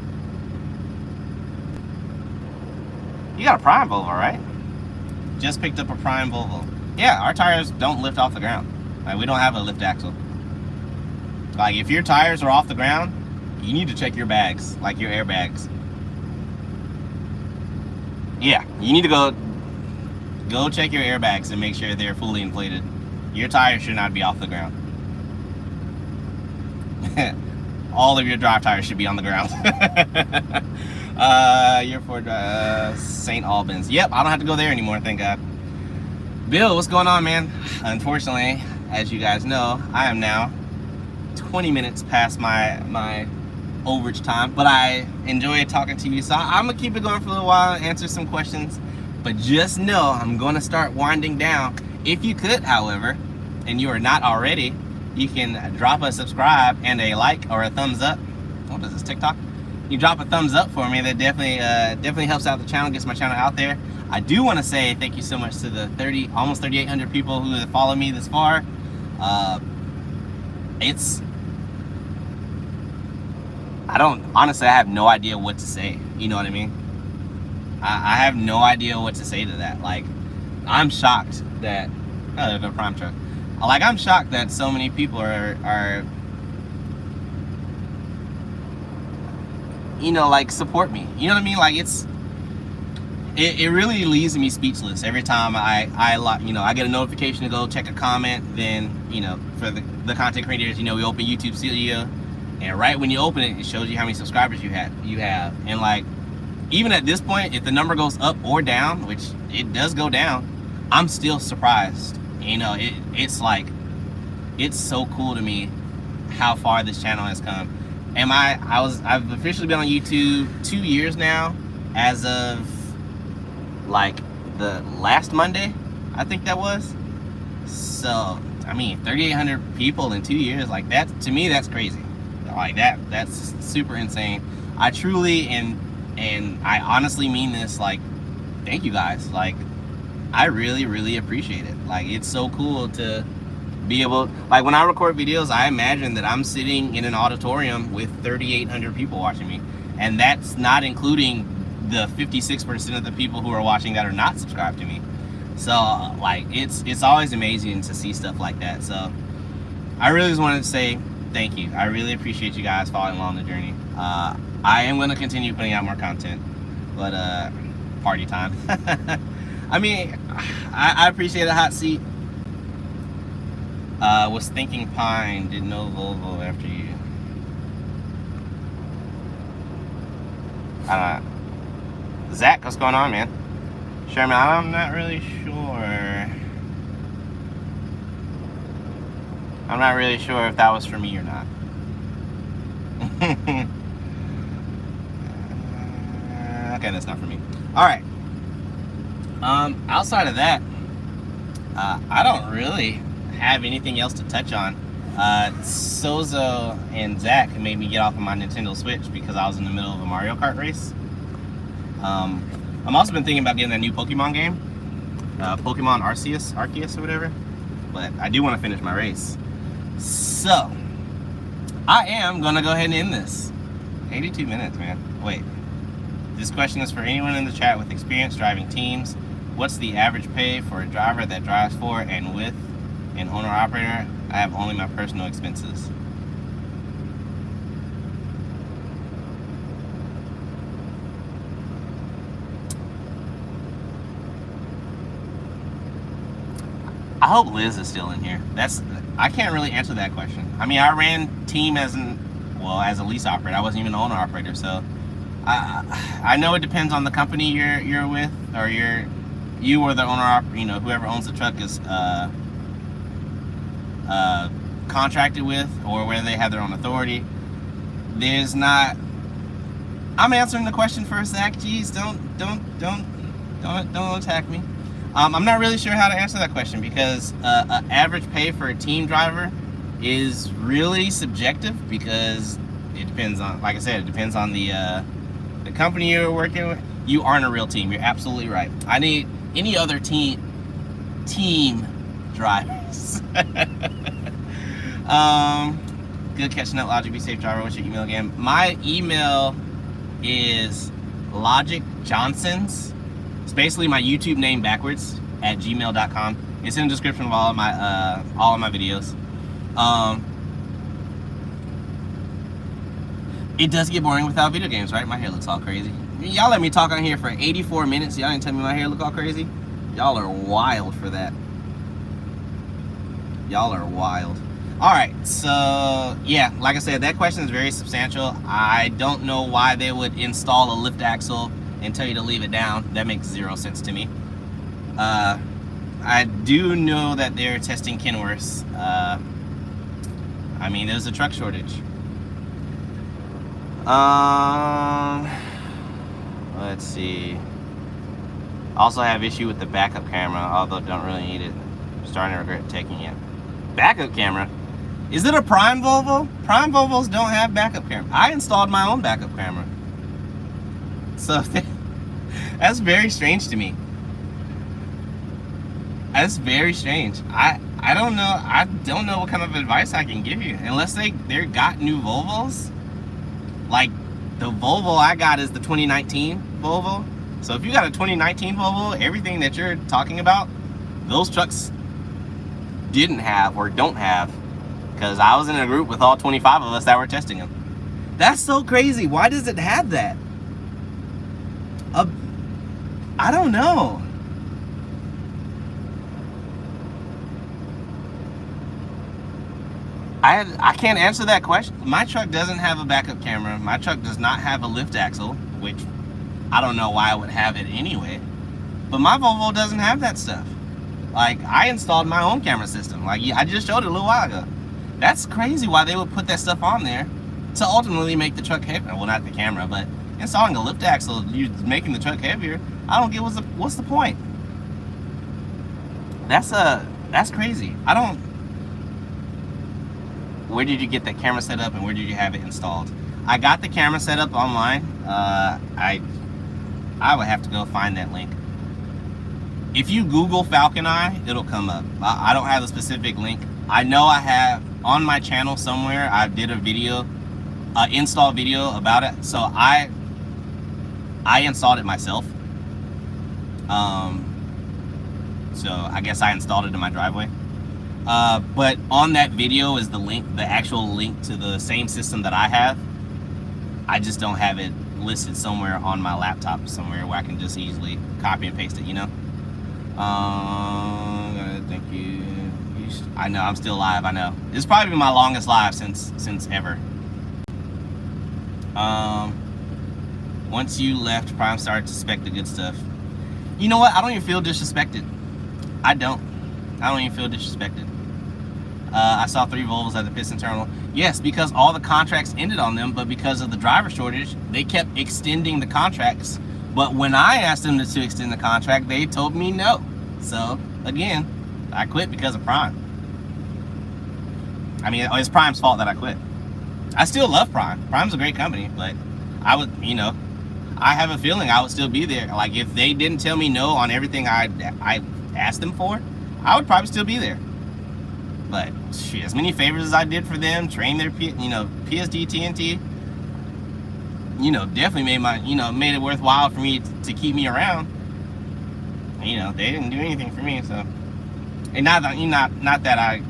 You got a Prime Volvo, right? Just picked up a Prime Volvo. Yeah, our tires don't lift off the ground. Like, we don't have a lift axle. Like, if your tires are off the ground, you need to check your bags, like your airbags. Yeah, you need to go check your airbags and make sure they're fully inflated. Your tires should not be off the ground. All of your drive tires should be on the ground. You're for St. Albans. Yep, I don't have to go there anymore, thank God. Bill, what's going on, man? Unfortunately, as you guys know, I am now 20 minutes past my overage time, but I enjoy talking to you, so I'm gonna keep it going for a little while and answer some questions. But just know I'm gonna start winding down. If you could, however, and you are not already, you can drop a subscribe and a like or a thumbs up. What is this, TikTok? You drop a thumbs up for me. That definitely helps out the channel, gets my channel out there. I do want to say thank you so much to the almost 3,800 people who have followed me this far. Honestly, I have no idea what to say. You know what I mean? I have no idea what to say to that. Like, I'm shocked that, oh, there's a prime truck. Like, I'm shocked that so many people are you know, like, support me. You know what I mean? Like, it really leaves me speechless every time I get a notification to go check a comment. Then, you know, for the content creators, you know, we open YouTube Studio, and right when you open it, it shows you how many subscribers you have. And like, even at this point, if the number goes up or down, which it does go down, I'm still surprised. You know, it's like, it's so cool to me how far this channel has come. And I've officially been on YouTube 2 years now, as of like the last Monday, I think that was. So, I mean, 3,800 people in 2 years, like, that, to me, that's crazy. Like, that's super insane. I truly and I honestly mean this, like, thank you guys. Like, I really, really appreciate it. Like, it's so cool to be able, like, when I record videos, I imagine that I'm sitting in an auditorium with 3,800 people watching me, and that's not including the 56% of the people who are watching that are not subscribed to me. So, like, it's always amazing to see stuff like that. So I really just wanted to say thank you. I really appreciate you guys following along the journey. I am going to continue putting out more content, but party time. I mean, I appreciate a hot seat. Was thinking Pine, didn't know Volvo after you. Zach, what's going on, man? Sherman, I'm not really sure. I'm not really sure if that was for me or not. Okay, that's not for me. All right. Outside of that, I don't really have anything else to touch on. Sozo and Zach made me get off of my Nintendo Switch because I was in the middle of a Mario Kart race. I've also been thinking about getting a new Pokemon game, Pokemon Arceus or whatever, but I do want to finish my race. So, I am going to go ahead and end this. 82 minutes, man. Wait. This question is for anyone in the chat with experience driving teams. What's the average pay for a driver that drives for and with an owner-operator? I have only my personal expenses. I hope Liz is still in here. I can't really answer that question. I mean, I ran team as a lease operator. I wasn't even an owner operator, so I know it depends on the company you're with, or you or the owner you know, whoever owns the truck is contracted with, or whether they have their own authority. There's not. I'm answering the question first, Zach. Jeez, don't attack me. I'm not really sure how to answer that question because average pay for a team driver is really subjective, because it depends on, like I said, it depends on the company you're working with. You aren't a real team. You're absolutely right. I need any other team drivers. Good catching up, Logic. Be safe, driver. What's your email again? My email is logicjohnsons. It's basically my YouTube name backwards at gmail.com. It's in the description of all of my videos. It does get boring without video games, right? My hair looks all crazy. Y'all let me talk on here for 84 minutes. Y'all didn't tell me my hair look all crazy. Y'all are wild for that. Y'all are wild. All right, so yeah, like I said, that question is very substantial. I don't know why they would install a lift axle and tell you to leave it down. That makes zero sense to me. I do know that they're testing Kenworths. I mean, there's a truck shortage. Let's see. Also have issue with the backup camera, although don't really need it. I'm starting to regret taking it. Backup camera? Is it a Prime Volvo? Prime Volvos don't have backup camera. I installed my own backup camera. So that's very strange to me. That's very strange. I don't know. I don't know what kind of advice I can give you. Unless they got new Volvos. Like the Volvo I got is the 2019 Volvo. So if you got a 2019 Volvo, everything that you're talking about, those trucks didn't have or don't have. Because I was in a group with all 25 of us that were testing them. That's so crazy. Why does it have that? I don't know. I can't answer that question. My truck doesn't have a backup camera. My truck does not have a lift axle, which I don't know why I would have it anyway. But my Volvo doesn't have that stuff. Like, I installed my own camera system. Like, I just showed it a little while ago. That's crazy why they would put that stuff on there to ultimately make the truck heavier. Well, not the camera, but installing a lift axle, you making the truck heavier. I don't get what's the point. That's crazy. I don't. Where did you get that camera set up and where did you have it installed? I got the camera set up online. I would have to go find that link. If you Google Falcon Eye, it'll come up. I don't have a specific link. I know I have on my channel somewhere. I did a video, install video about it. So I installed it myself. So I guess I installed it in my driveway. But on that video is the link, the actual link to the same system that I have. I just don't have it listed somewhere on my laptop somewhere where I can just easily copy and paste it, you know? Thank you. I know, I'm still live, I know. It's probably my longest live since ever. Once you left, Prime started to suspect the good stuff. You know what? I don't even feel disrespected. I don't even feel disrespected. I saw 3 Volvos at the piston terminal. Yes, because all the contracts ended on them, but because of the driver shortage, they kept extending the contracts. But when I asked them to extend the contract, they told me no. So, again, I quit because of Prime. I mean, it's Prime's fault that I quit. I still love Prime. Prime's a great company, but I would, you know, I have a feeling I would still be there. Like, if they didn't tell me no on everything I asked them for, I would probably still be there. But shit, as many favors as I did for them, train their, PSD, TNT, definitely made it worthwhile for me to keep me around. They didn't do anything for me, so. And not that I,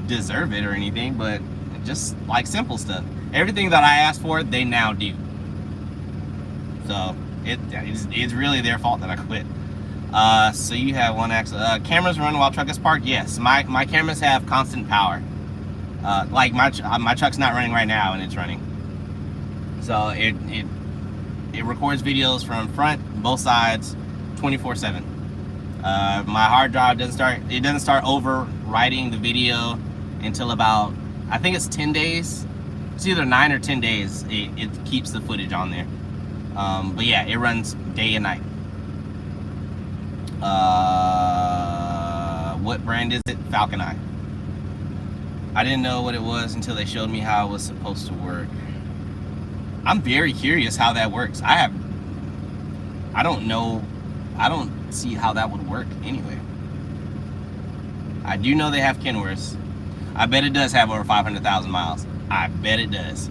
deserve it or anything, but just like simple stuff. Everything that I asked for, they now do. So it's really their fault that I quit. So you have one axle. Cameras run while truck is parked? Yes, my cameras have constant power. Like my truck's not running right now and it's running. So it records videos from front, both sides, 24/7. My hard drive doesn't start overwriting the video until about, I think it's 10 days. It's either 9 or 10 days. It keeps the footage on there. But yeah, it runs day and night. What brand is it? Falcon Eye. I didn't know what it was until they showed me how it was supposed to work. I'm very curious how that works. I don't know. I don't see how that would work anyway. I do know they have Kenworths. I bet it does have over 500,000 miles. I bet it does.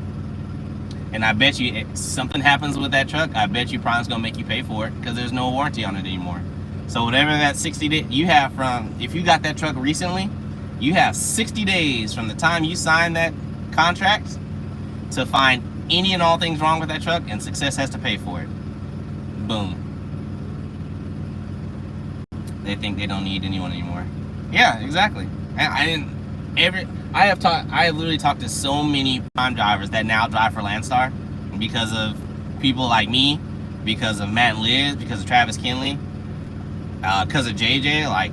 And I bet you if something happens with that truck, I bet you Prime's gonna make you pay for it because there's no warranty on it anymore. So whatever that 60 days you have from, if you got that truck recently, you have 60 days from the time you signed that contract to find any and all things wrong with that truck, and Success has to pay for it. Boom. They think they don't need anyone anymore. Yeah, exactly. And I have literally talked to so many Prime drivers that now drive for Landstar because of people like me, because of Matt and Liz, because of Travis Kinley, because of JJ, like,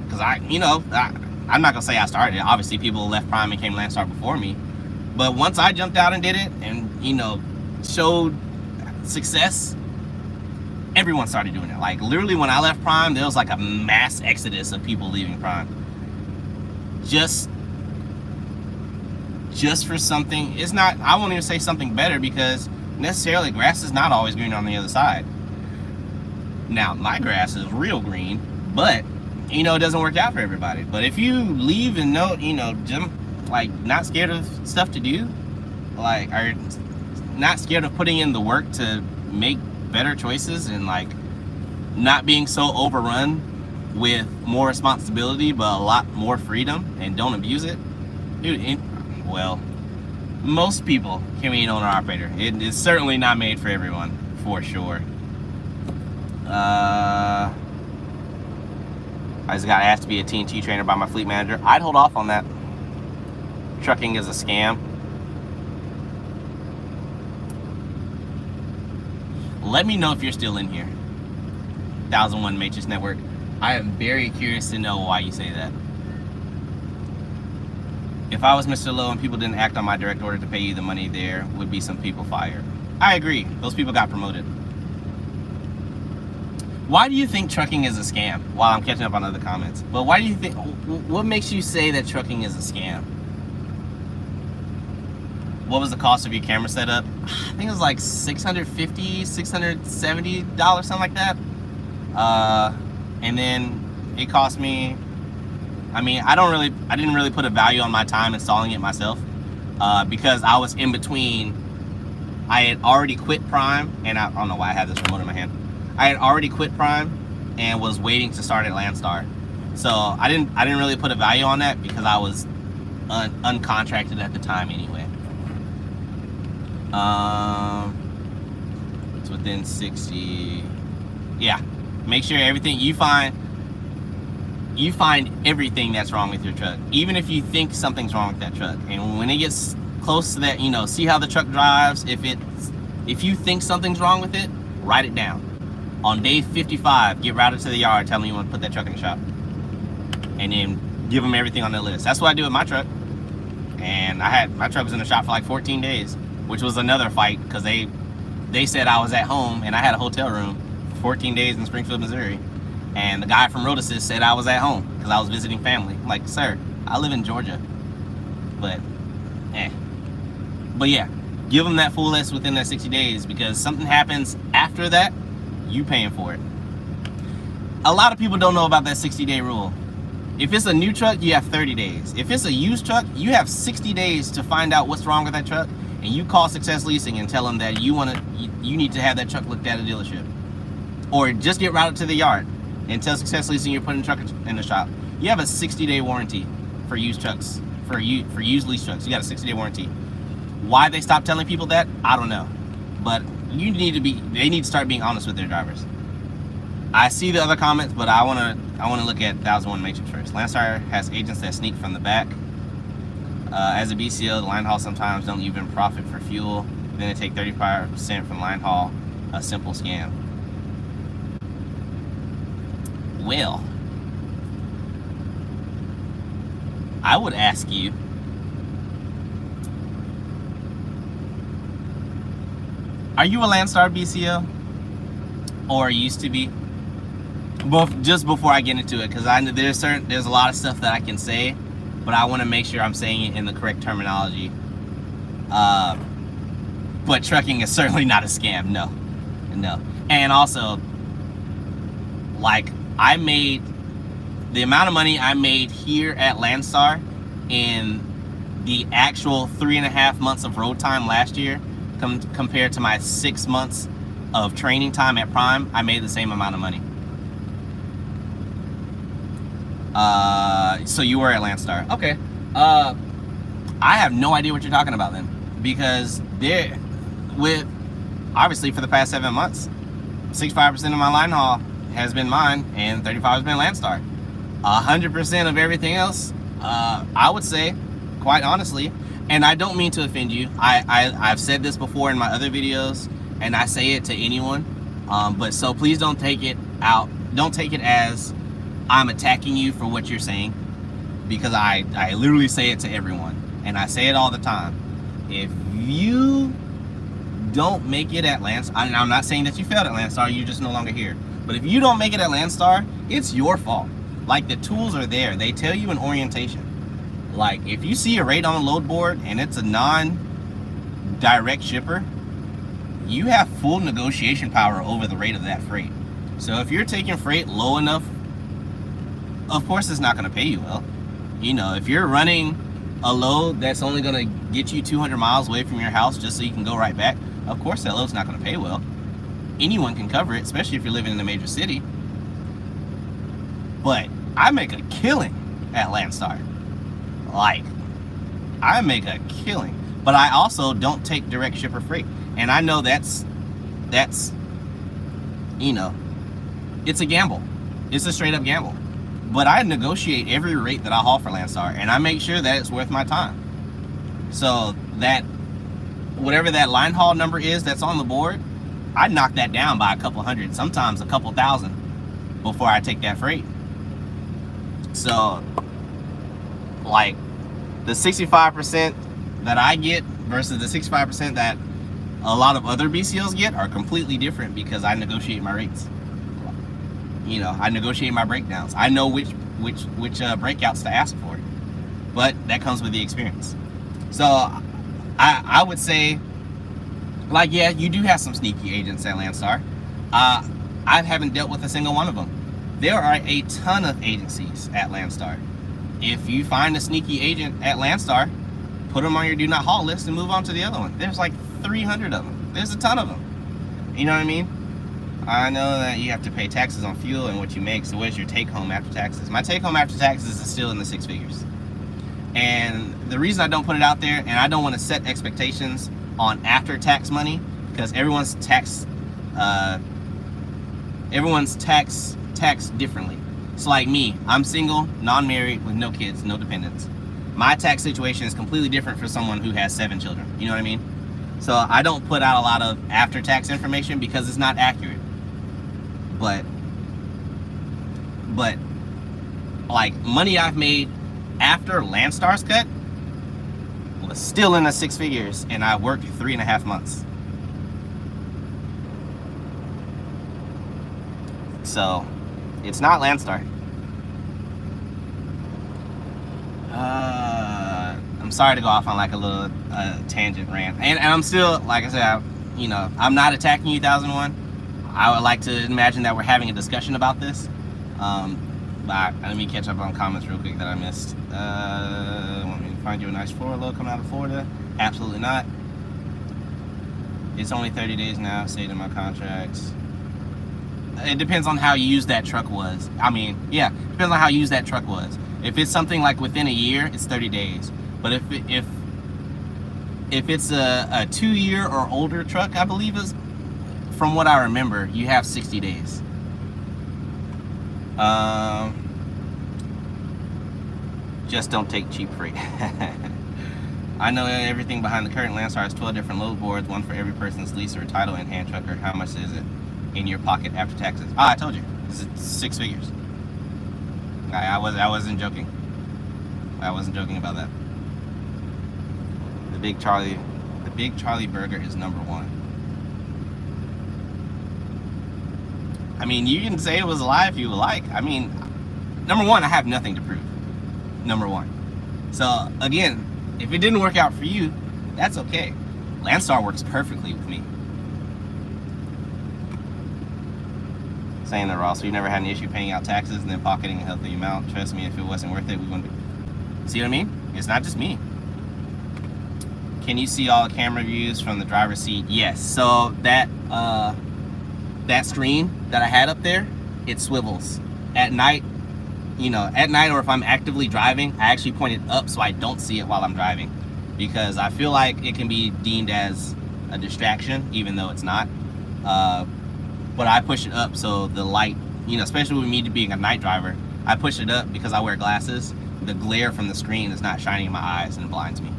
because I'm not gonna say I started it. Obviously, people left Prime and came Landstar before me, but once I jumped out and did it, and showed success, everyone started doing it. Like, literally, when I left Prime, there was like a mass exodus of people leaving Prime. Just for something. It's not, I won't even say something better, because necessarily grass is not always green on the other side. Now, my grass is real green, but it doesn't work out for everybody. But if you leave and like, not scared of stuff to do, like, or not scared of putting in the work to make better choices, and like not being so overrun with more responsibility but a lot more freedom, and don't abuse it, dude, well, most people can be an owner operator. It is certainly not made for everyone, for sure. I just got asked to be a TNT trainer by my fleet manager. I'd hold off on that. Trucking is a scam. Let me know if you're still in here. 1001 Matrix Network. I am very curious to know why you say that. If I was Mr. Lowe and people didn't act on my direct order to pay you the money, there would be some people fired. I agree. Those people got promoted. Why do you think trucking is a scam? While I'm catching up on other comments. But why do you think, what makes you say that trucking is a scam? What was the cost of your camera setup? I think it was like $650, $670, something like that. And then it cost me, I didn't really put a value on my time installing it myself, because I was in between. I had already quit Prime, and I don't know why I had this remote in my hand. I had already quit Prime and was waiting to start at Landstar. So I didn't really put a value on that, because I was uncontracted at the time anyway. It's within 60. Yeah, make sure everything you find everything that's wrong with your truck, even if you think something's wrong with that truck. And when it gets close to that, see how the truck drives. If you think something's wrong with it, write it down. On day 55, get routed to the yard, tell them you want to put that truck in the shop, and then give them everything on their list. That's what I do with my truck. And my truck was in the shop for like 14 days, which was another fight, because they said I was at home, and I had a hotel room for 14 days in Springfield, Missouri. And the guy from Road Assist said I was at home because I was visiting family. I'm like, sir, I live in Georgia. But yeah, give them that full list within that 60 days, because something happens after that, you paying for it. A lot of people don't know about that 60-day rule. If it's a new truck, you have 30 days. If it's a used truck, you have 60 days to find out what's wrong with that truck, and you call Success Leasing and tell them that you need to have that truck looked at a dealership, or just get routed to the yard and tell Success Leasing you're putting the truck in the shop. You have a 60-day warranty for used trucks, for used lease trucks. You got a 60-day warranty. Why they stopped telling people that, I don't know. But they need to start being honest with their drivers. I see the other comments, but I wanna look at 1001 Matrix first. Landstar has agents that sneak from the back. As a BCO, the line haul sometimes don't even profit for fuel. Then they take 35% from line haul. A simple scam. Well, I would ask you, are you a Landstar BCO, or used to be? Just before I get into it, because I know there's a lot of stuff that I can say, but I want to make sure I'm saying it in the correct terminology. But trucking is certainly not a scam. No. And also, like, I made the amount of money I made here at Landstar in the actual 3.5 months of road time last year, compared to my 6 months of training time at Prime. I made the same amount of money. So you were at Landstar. Okay. I have no idea what you're talking about then, because obviously for the past 7 months, 65% of my line haul has been mine, and 35% has been Landstar. 100% of everything else I would say, quite honestly, and I don't mean to offend you. I've said this before in my other videos, and I say it to anyone. But so please don't take it out. Don't take it as I'm attacking you for what you're saying, because I literally say it to everyone, and I say it all the time. If you don't make it at Landstar, I'm not saying that you failed at Landstar, you're just no longer here. But if you don't make it at Landstar, it's your fault. Like, the tools are there. They tell you in orientation. Like, if you see a rate on a load board and it's a non-direct shipper, you have full negotiation power over the rate of that freight. So if you're taking freight low enough, of course it's not going to pay you well. You know, if you're running a load that's only going to get you 200 miles away from your house just so you can go right back, of course that load's not going to pay well. Anyone can cover it, especially if you're living in a major city. But I make a killing at Landstar. Like, I make a killing. But I also don't take direct shipper freight. And I know that's, you know, it's a gamble. It's a straight up gamble. But I negotiate every rate that I haul for Landstar, and I make sure that it's worth my time. So that, whatever that line haul number is that's on the board, I knock that down by a couple hundred, sometimes a couple thousand, before I take that freight. So, like, the 65% that I get versus the 65% that a lot of other BCOs get are completely different, because I negotiate my rates. You know, I negotiate my breakdowns. I know which breakouts to ask for, but that comes with the experience. So I would say, like, yeah, you do have some sneaky agents at Landstar. I haven't dealt with a single one of them. There are a ton of agencies at Landstar. If you find a sneaky agent at Landstar, put them on your do not haul list and move on to the other one. There's like 300 of them. There's a ton of them. You know what I mean? I know that you have to pay taxes on fuel and what you make, so what's your take home after taxes? My take home after taxes is still in the 6 figures. And the reason I don't put it out there, and I don't want to set expectations on after tax money, because everyone's taxed differently. So like me, I'm single, non-married, with no kids, no dependents. My tax situation is completely different for someone who has 7 children. You know what I mean? So I don't put out a lot of after tax information because it's not accurate. But like, money I've made after Landstar's cut was still in the 6 figures, and I worked 3.5 months. So it's not Landstar. I'm sorry to go off on like a little tangent rant, and I'm still, like I said, you know, I'm not attacking you, 1001. I would like to imagine that we're having a discussion about this. But let me catch up on comments real quick that I missed. Want me to find you a nice Florida load coming out of Florida? Absolutely not. It's only 30 days now, stated in my contracts. It depends on how used that truck was. I mean, yeah, depends on how used that truck was. If it's something like within a year, it's 30 days. But if it's a 2-year or older truck, I believe is, from what I remember, you have 60 days. Just don't take cheap freight. I know everything behind the curtain. Landstar has 12 different load boards, one for every person's lease or title and hand trucker. How much is it in your pocket after taxes? I told you, it's 6 figures. I wasn't joking. I wasn't joking about that. The Big Charlie burger is #1. I mean, you can say it was a lie if you would like. I mean, #1, I have nothing to prove. #1. So again, if it didn't work out for you, that's okay. Landstar works perfectly with me. Saying that, Ross, we never had an issue paying out taxes and then pocketing a healthy amount. Trust me, if it wasn't worth it, we wouldn't be. See what I mean? It's not just me. Can you see all the camera views from the driver's seat? Yes. So that screen that I had up there, it swivels. At night, you know, at night, or if I'm actively driving, I actually point it up so I don't see it while I'm driving, because I feel like it can be deemed as a distraction, even though it's not. But I push it up so the light, you know, especially with me being a night driver, I push it up because I wear glasses, the glare from the screen is not shining in my eyes and it blinds me.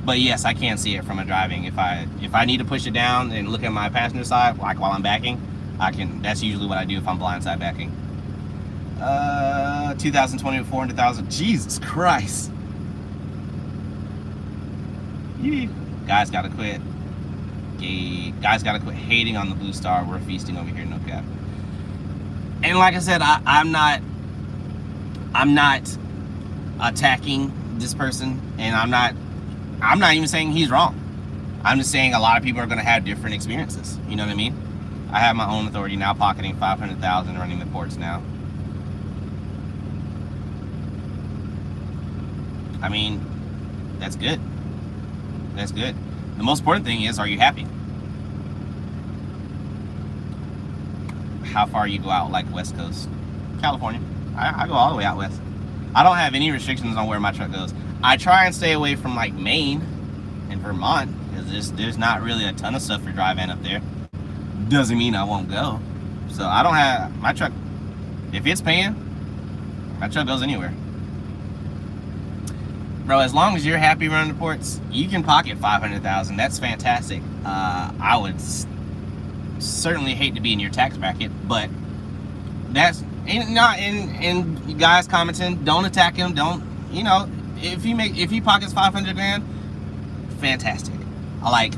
But yes, I can see it from a driving. If I need to push it down and look at my passenger side, like while I'm backing, I can. That's usually what I do if I'm blindside backing. 2020 to 400,000. Jesus Christ. Guys gotta quit. Guys gotta quit hating on the Blue Star. We're feasting over here, no cap. And like I said, I'm not attacking this person, and I'm not even saying he's wrong. I'm just saying a lot of people are gonna have different experiences. You know what I mean? I have my own authority now, pocketing 500,000, running the ports now. I mean, that's good. That's good. The most important thing is, are you happy? How far you go out, like West Coast? California. I go all the way out west. I don't have any restrictions on where my truck goes. I try and stay away from like Maine and Vermont, because there's not really a ton of stuff for driving up there. Doesn't mean I won't go. So I don't have, my truck, if it's paying, my truck goes anywhere. Bro, as long as you're happy running the ports, you can pocket 500,000. That's fantastic. I would certainly hate to be in your tax bracket, but that's not in guys commenting. Don't attack him. Don't, you know, if he pockets 500 grand, fantastic. I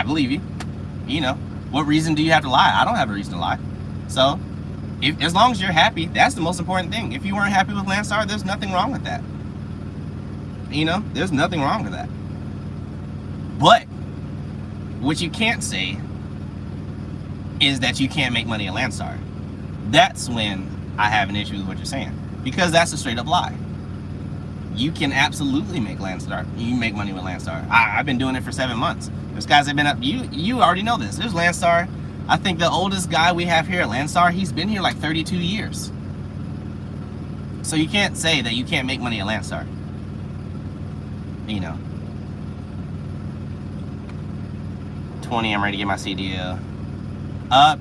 believe you. You know, what reason do you have to lie? I don't have a reason to lie. So, as long as you're happy, that's the most important thing. If you weren't happy with Landstar, there's nothing wrong with that. You know, there's nothing wrong with that. But what you can't say is that you can't make money at Landstar. That's when I have an issue with what you're saying, because that's a straight up lie. You can absolutely make Landstar. You make money with Landstar. I've been doing it for 7 months. There's guys that have been up. You already know this. There's Landstar. I think the oldest guy we have here at Landstar, he's been here like 32 years. So you can't say that you can't make money at Landstar. You know. 20, I'm ready to get my CDL.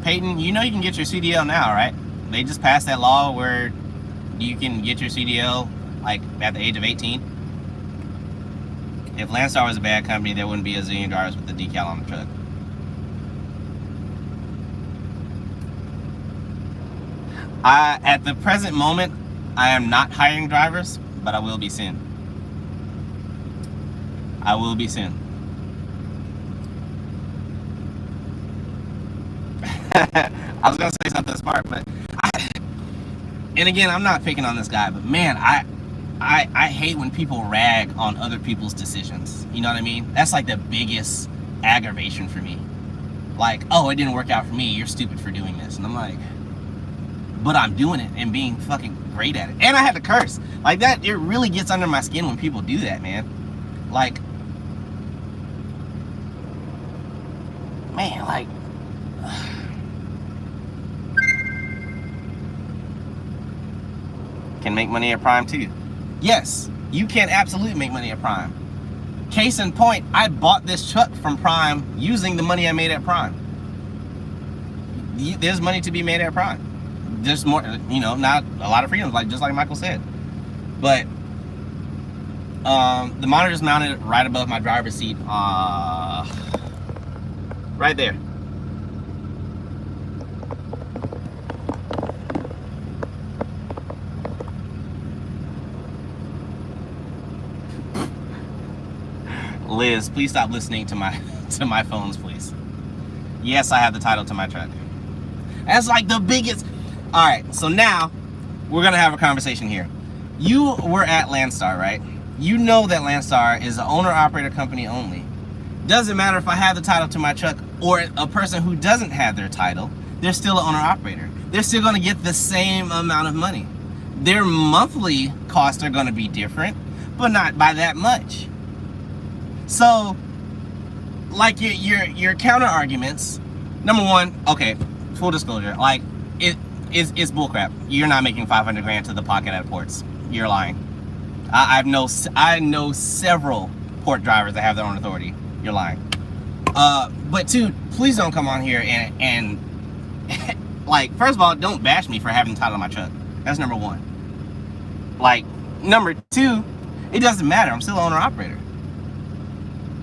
Peyton, you know you can get your CDL now, right? They just passed that law where you can get your CDL like at the age of 18. If Landstar was a bad company, there wouldn't be a zillion drivers with the decal on the truck. At the present moment, I am not hiring drivers, but I will be soon. I will be soon. I was gonna say something smart, but and again, I'm not picking on this guy, but man, I hate when people rag on other people's decisions. You know what I mean? That's like the biggest aggravation for me. Like, oh, it didn't work out for me. You're stupid for doing this, and I'm like, but I'm doing it and being fucking great at it. And I had to curse. Like that, it really gets under my skin when people do that, man. Like, man, like, can make money at Prime too. Yes, you can absolutely make money at Prime. Case in point, I bought this truck from Prime using the money I made at Prime. There's money to be made at Prime. There's more, you know, not a lot of freedoms, like just like Michael said. But the monitor's mounted right above my driver's seat, right there. Liz, please stop listening to my phones, please. Yes, I have the title to my truck. That's like the biggest. All right, so now we're gonna have a conversation here. You were at Landstar, right? You know that Landstar is an owner-operator company only. Doesn't matter if I have the title to my truck or a person who doesn't have their title, they're still an owner-operator. They're still gonna get the same amount of money. Their monthly costs are gonna be different, but not by that much. So, like your counter arguments, number one, okay, full disclosure, like it's bullcrap. You're not making 500 grand to the pocket at ports. You're lying. I know several port drivers that have their own authority. You're lying. But two, please don't come on here and like, first of all, don't bash me for having the title on my truck. That's number one. Like, number two, it doesn't matter. I'm still owner operator.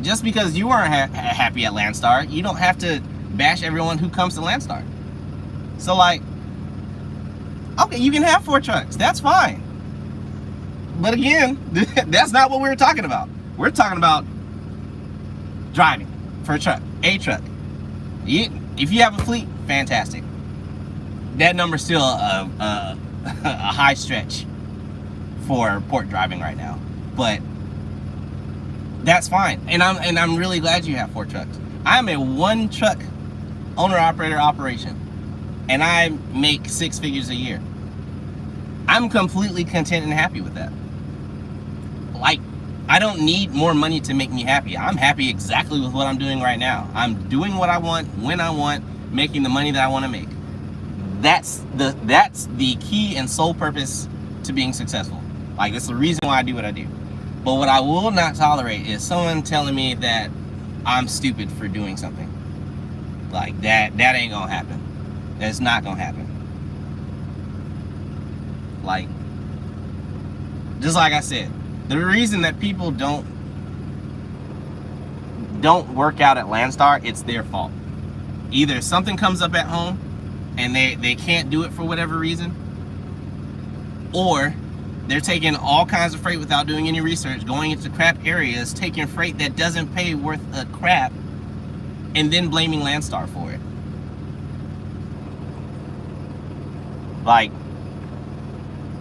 Just because you weren't happy at Landstar, you don't have to bash everyone who comes to Landstar. So like, okay, you can have 4 trucks. That's fine. But again, that's not what we were talking about. We're talking about driving for a truck. If you have a fleet, fantastic. That number's still a high stretch for port driving right now, but that's fine. And I'm really glad you have 4 trucks. I'm a 1 truck owner operator operation, and I make 6 figures a year. I'm completely content and happy with that. Like, I don't need more money to make me happy. I'm happy exactly with what I'm doing right now. I'm doing what I want, when I want, making the money that I want to make. That's the key and sole purpose to being successful. Like, that's the reason why I do what I do. But what I will not tolerate is someone telling me that I'm stupid for doing something. Like, that ain't gonna happen. That's not gonna happen. Like, just like I said, the reason that people don't work out at Landstar, it's their fault. Either something comes up at home and they can't do it for whatever reason, or they're taking all kinds of freight without doing any research, going into crap areas, taking freight that doesn't pay worth a crap, and then blaming Landstar for it. Like,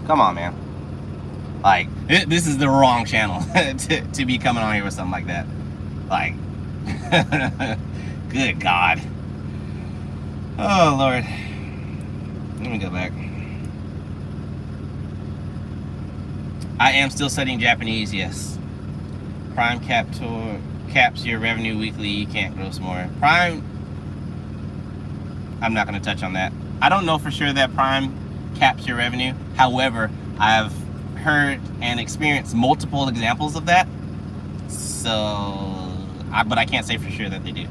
come on, man. Like, this is the wrong channel to be coming on here with something like that. Like, good God. Oh, Lord. Let me go back. I am still studying Japanese, yes. Prime caps your revenue weekly. You can't gross more. Prime, I'm not going to touch on that. I don't know for sure that Prime caps your revenue. However, I've heard and experienced multiple examples of that. So, but I can't say for sure that they do.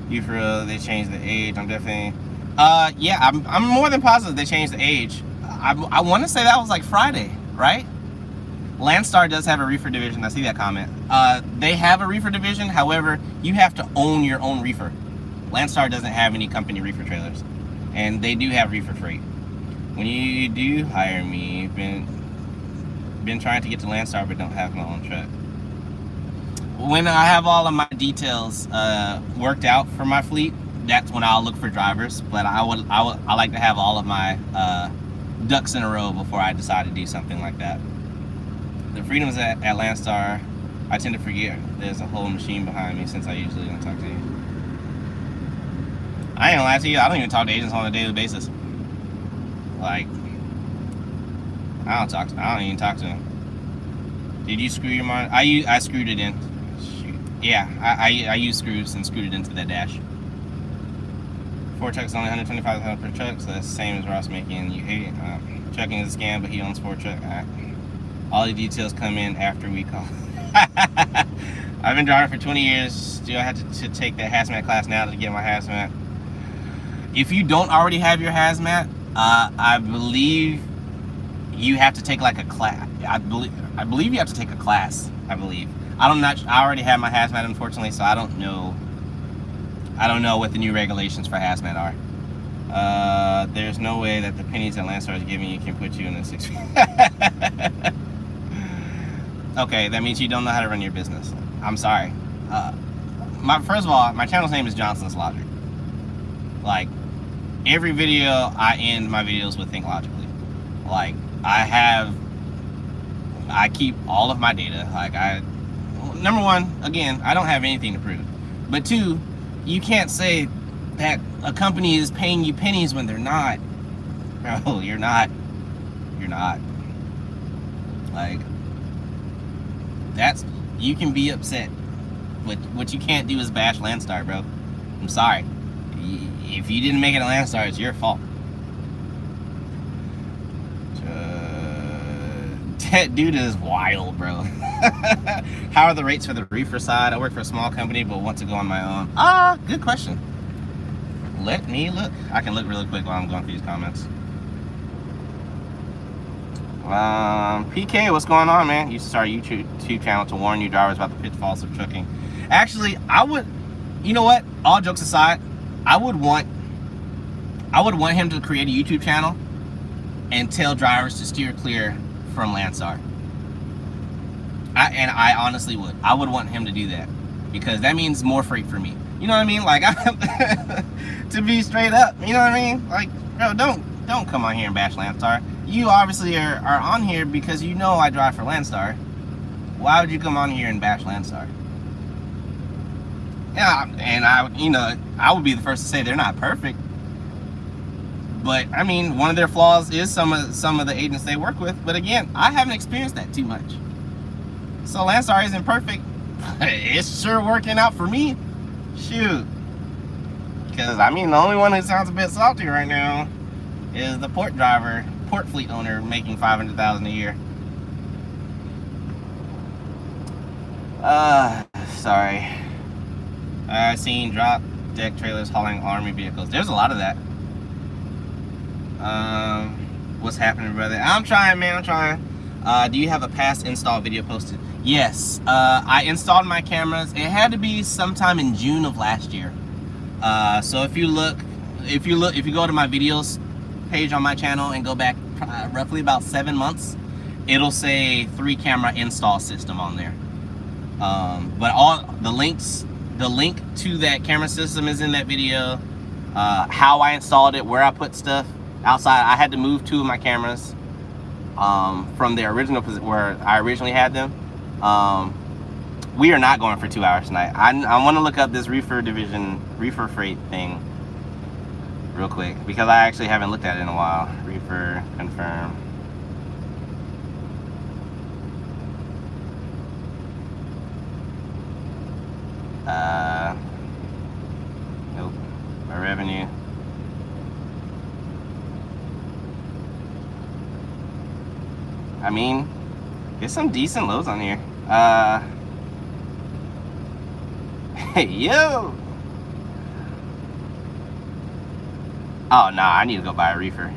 You for real, they changed the age. I'm definitely, yeah, I'm more than positive they changed the age. I want to say that was like Friday, right? Landstar does have a reefer division. I see that comment. They have a reefer division. However, you have to own your own reefer. Landstar doesn't have any company reefer trailers, and they do have reefer freight. When you do hire me, been trying to get to Landstar, but don't have my own truck. When I have all of my details worked out for my fleet, that's when I'll look for drivers. But I like to have all of my ducks in a row before I decide to do something like that. The freedoms at Landstar, I tend to forget there's a whole machine behind me since I usually don't talk to you. I ain't gonna lie to you, I don't even talk to agents on a daily basis. Like, I don't even talk to them. Did you screw your mind? I screwed it in. Shoot. Yeah, I used screws and screwed it into that dash. 4 trucks only $125 per truck, so that's the same as Ross making. You hate it. Trucking is a scam, but he owns 4 trucks. All the details come in after we call. I've been driving for 20 years. Do I have to take the hazmat class now to get my hazmat? If you don't already have your hazmat, I believe you have to take like a class. I believe you have to take a class. I believe. I already have my hazmat, unfortunately, so I don't know. I don't know what the new regulations for hazmat are. There's no way that the pennies that Landstar is giving you can put you in a 6 feet. Okay, that means you don't know how to run your business. I'm sorry. First of all, my channel's name is Johnson's Logic. Like, every video, I end my videos with think logically. Like, I keep all of my data. Like, number one, again, I don't have anything to prove. But 2, you can't say that a company is paying you pennies when they're not. Bro, you're not. You're not. Like, you can be upset, but what you can't do is bash Landstar, bro. I'm sorry. If you didn't make it at Landstar, it's your fault. That dude is wild, bro. How are the rates for the reefer side? I work for a small company, but want to go on my own. Good question. Let me look. I can look really quick while I'm going through these comments. PK, what's going on, man? You should start a YouTube channel to warn you drivers about the pitfalls of trucking. Actually, I would, you know what? All jokes aside, I would want him to create a YouTube channel and tell drivers to steer clear from Landstar. I honestly would. I would want him to do that because that means more freight for me. You know what I mean? Like, to be straight up, you know what I mean? Like, bro, don't come on here and bash Landstar. You obviously are on here because you know I drive for Landstar. Why would you come on here and bash Landstar? Yeah, and I would be the first to say they're not perfect. But I mean, one of their flaws is some of the agents they work with. But again, I haven't experienced that too much. So Landstar isn't perfect. It's sure working out for me. Shoot. Because I mean, the only one who sounds a bit salty right now is the port fleet owner making $500,000 a year. Sorry. I've seen drop deck trailers hauling army vehicles. There's a lot of that. What's happening, brother? I'm trying, man. I'm trying. Do you have a past install video posted? Yes. I installed my cameras. It had to be sometime in June of last year. So if you go to my videos page on my channel and go back roughly about 7 months, it'll say 3-camera install system on there. But all the link to that camera system is in that video. How I installed it, where I put stuff outside. I had to move 2 of my cameras from the original position where I originally had them. We are not going for 2 hours tonight. I want to look up this Reefer freight thing real quick because I actually haven't looked at it in a while. Reefer confirm. Nope. My revenue. I mean, there's some decent loads on here. Hey, yo! Oh, nah, I need to go buy a reefer.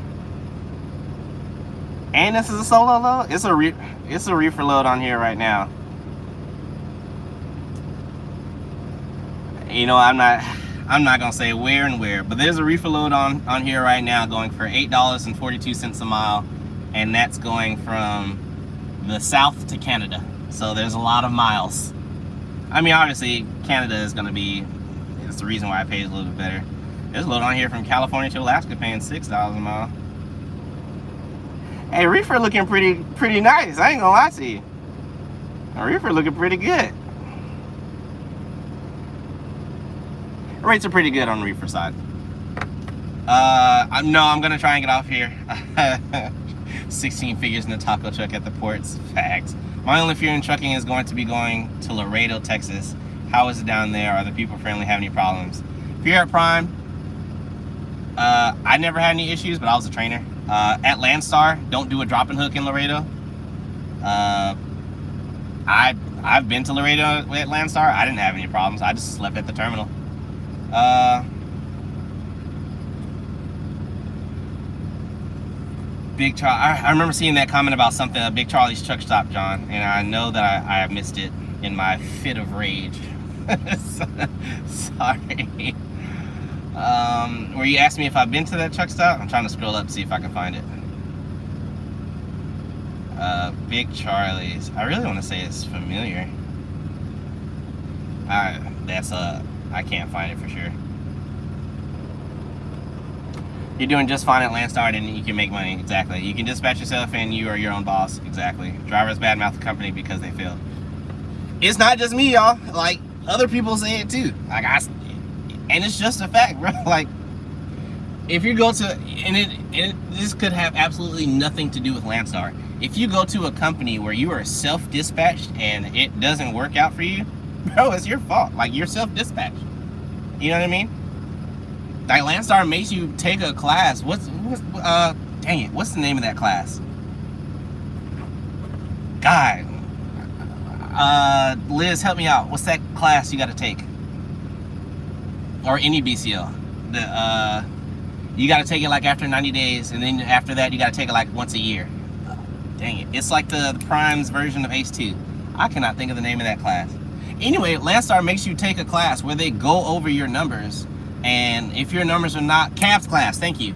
And this is a solo load? It's a reefer load on here right now. You know, I'm not gonna say where and where, but there's a reefer load on here right now going for $8.42 a mile, and that's going from the south to Canada. So there's a lot of miles. I mean, obviously Canada is gonna be, it's the reason why I pay a little bit better. There's a load on here from California to Alaska paying $6 a mile. Hey, reefer looking pretty nice. I ain't gonna lie to you. A reefer looking pretty good. Rates are pretty good on the reefer side. No, I'm gonna try and get off here. 16 figures in the taco truck at the ports. Fact. My only fear in trucking is going to be going to Laredo, Texas. How is it down there? Are the people friendly? Have any problems? If you're at Prime, I never had any issues, but I was a trainer. At Landstar, don't do a drop and hook in Laredo. I've been to Laredo at Landstar. I didn't have any problems. I just slept at the terminal. Big Charlie, I remember seeing that comment about something, a Big Charlie's truck stop, John, and I know that I missed it in my fit of rage. Sorry. Where you asked me if I've been to that truck stop? I'm trying to scroll up to see if I can find it. Big Charlie's. I really want to say it's familiar. I can't find it for sure. You're doing just fine at Landstar and you can make money. Exactly. You can dispatch yourself and you are your own boss. Exactly. Drivers badmouth the company because they failed. It's not just me, y'all. Like, other people say it too. Like, and it's just a fact, bro. Like, if you go to, and this could have absolutely nothing to do with Landstar. If you go to a company where you are self-dispatched and it doesn't work out for you, bro, it's your fault. Like, you're self-dispatched. You know what I mean? Like, Landstar makes you take a class. Dang it, what's the name of that class? God. Liz, help me out. What's that class you got to take? Or any BCL. You got to take it like after 90 days, and then after that, you got to take it like once a year. Dang it. It's like the Prime's version of Ace 2. I cannot think of the name of that class. Anyway, Landstar makes you take a class where they go over your numbers. And if your numbers are not... Cabs class, thank you.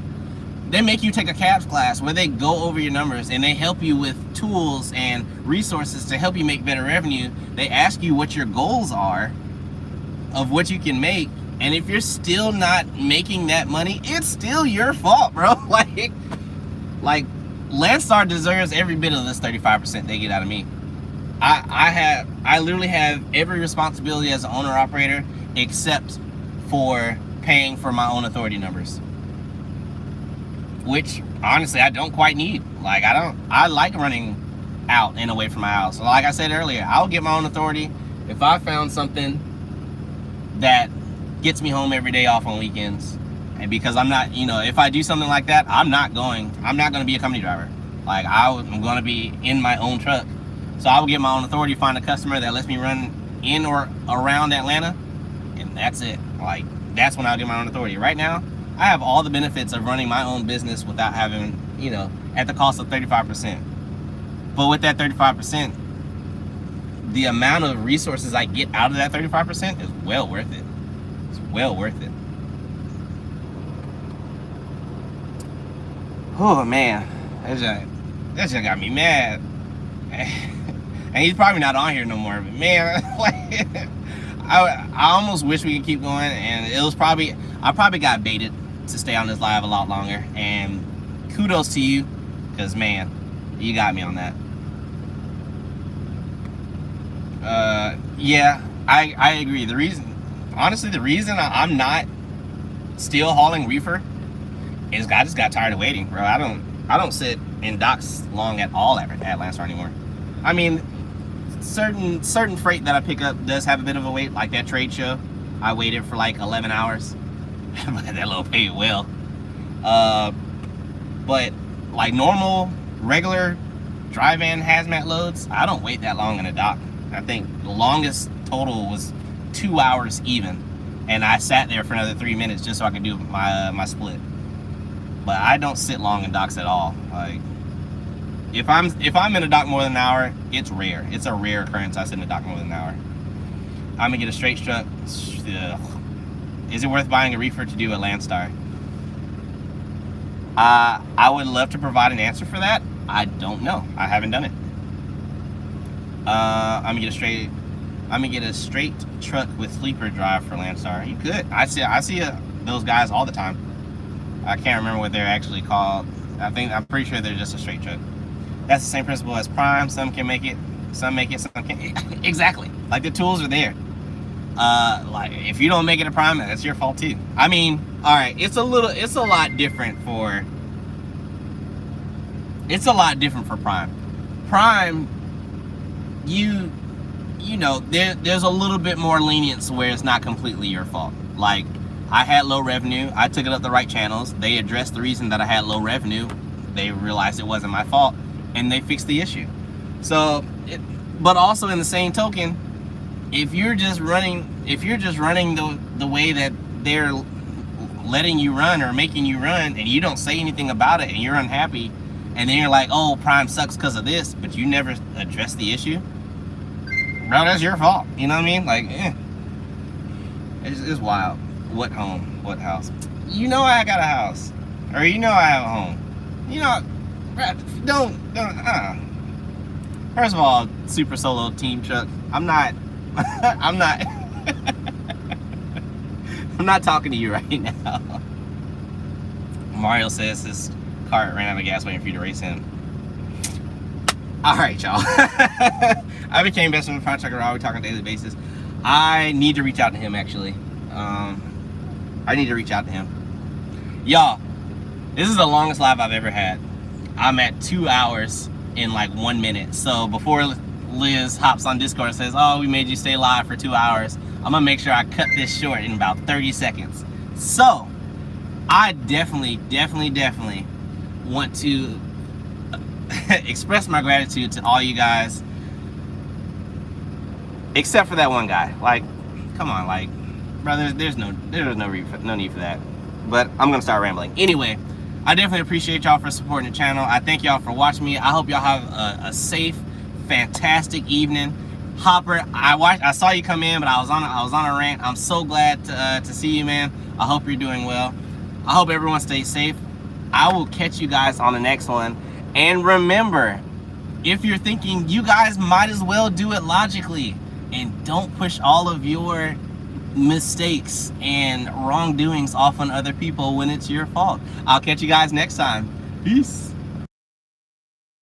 They make you take a cabs class where they go over your numbers and they help you with tools and resources to help you make better revenue. They ask you what your goals are of what you can make. And if you're still not making that money, it's still your fault, bro. Like Landstar deserves every bit of this 35% they get out of me. I literally have every responsibility as an owner operator except for paying for my own authority numbers, which honestly I don't quite need. Like I like running out and away from my house. So like I said earlier, I'll get my own authority if I found something that gets me home every day off on weekends. And because I'm not, you know, if I do something like that, I'm not going to be a company driver. Like I'm going to be in my own truck. So I will get my own authority, find a customer that lets me run in or around Atlanta, and that's it. Like that's when I'll get my own authority. Right now, I have all the benefits of running my own business without having, you know, at the cost of 35%. But with that 35%, the amount of resources I get out of that 35% is well worth it. It's well worth it. Oh man, that just got me mad. And he's probably not on here no more, but man, like, I almost wish we could keep going, and it was probably, I probably got baited to stay on this live a lot longer, and kudos to you, because man, you got me on that. Yeah, I agree. The reason I'm not still hauling reefer is I just got tired of waiting, bro. I don't sit in docks long at all at Landstar anymore. I mean, certain freight that I pick up does have a bit of a wait, like that trade show. I waited for like 11 hours. That little paid well. But like normal, regular dry van hazmat loads, I don't wait that long in a dock. I think the longest total was 2 hours even, and I sat there for another 3 minutes just so I could do my split. But I don't sit long in docks at all. Like if I'm in a dock more than an hour, it's rare. It's a rare occurrence I sit in a dock more than an hour. I'm gonna get a straight truck. Ugh. Is it worth buying a reefer to do a Landstar? I would love to provide an answer for that. I don't know. I haven't done it. I'm gonna get a straight truck with sleeper drive for Landstar. You could. I see those guys all the time. I can't remember what they're actually called. I'm pretty sure they're just a straight truck. That's the same principle as Prime. Some can make it, some make it, some can't. Exactly. Like the tools are there. Like if you don't make it a Prime, that's your fault too. I mean, all right, it's a lot different for Prime. Prime, you know, there's a little bit more lenience where it's not completely your fault. Like I had low revenue, I took it up the right channels, they addressed the reason that I had low revenue, they realized it wasn't my fault, and they fixed the issue. So, but also in the same token, if you're just running the way that they're letting you run or making you run, and you don't say anything about it, and you're unhappy, and then you're like, oh, Prime sucks because of this, but you never address the issue, bro, that's your fault. You know what I mean? Like, it's wild. What home? What house? You know I got a house, or you know I have a home. You know, don't. First of all, super solo team truck. I'm not I'm not talking to you right now. Mario says his cart ran out of gas waiting for you to race him. Alright, y'all. I became best friend with Prime Trucker Raw. We talk on a daily basis. I need to reach out to him, actually. I need to reach out to him. Y'all, this is the longest live I've ever had. I'm at 2 hours in like 1 minute. So before Liz hops on Discord and says, oh, we made you stay live for 2 hours, I'm gonna make sure I cut this short in about 30 seconds. So I definitely want to express my gratitude to all you guys, except for that one guy. Like, come on, like, brother, there's no need for that. But I'm gonna start rambling. Anyway, I definitely appreciate y'all for supporting the channel. I thank y'all for watching me. I hope y'all have a safe, fantastic evening. Hopper, I saw you come in, but I was on a rant. I'm so glad to see you, man. I hope you're doing well. I hope everyone stays safe. I will catch you guys on the next one. And remember, if you're thinking, you guys might as well do it logically, and don't push all of your mistakes and wrongdoings off on other people when it's your fault. I'll catch you guys next time. Peace.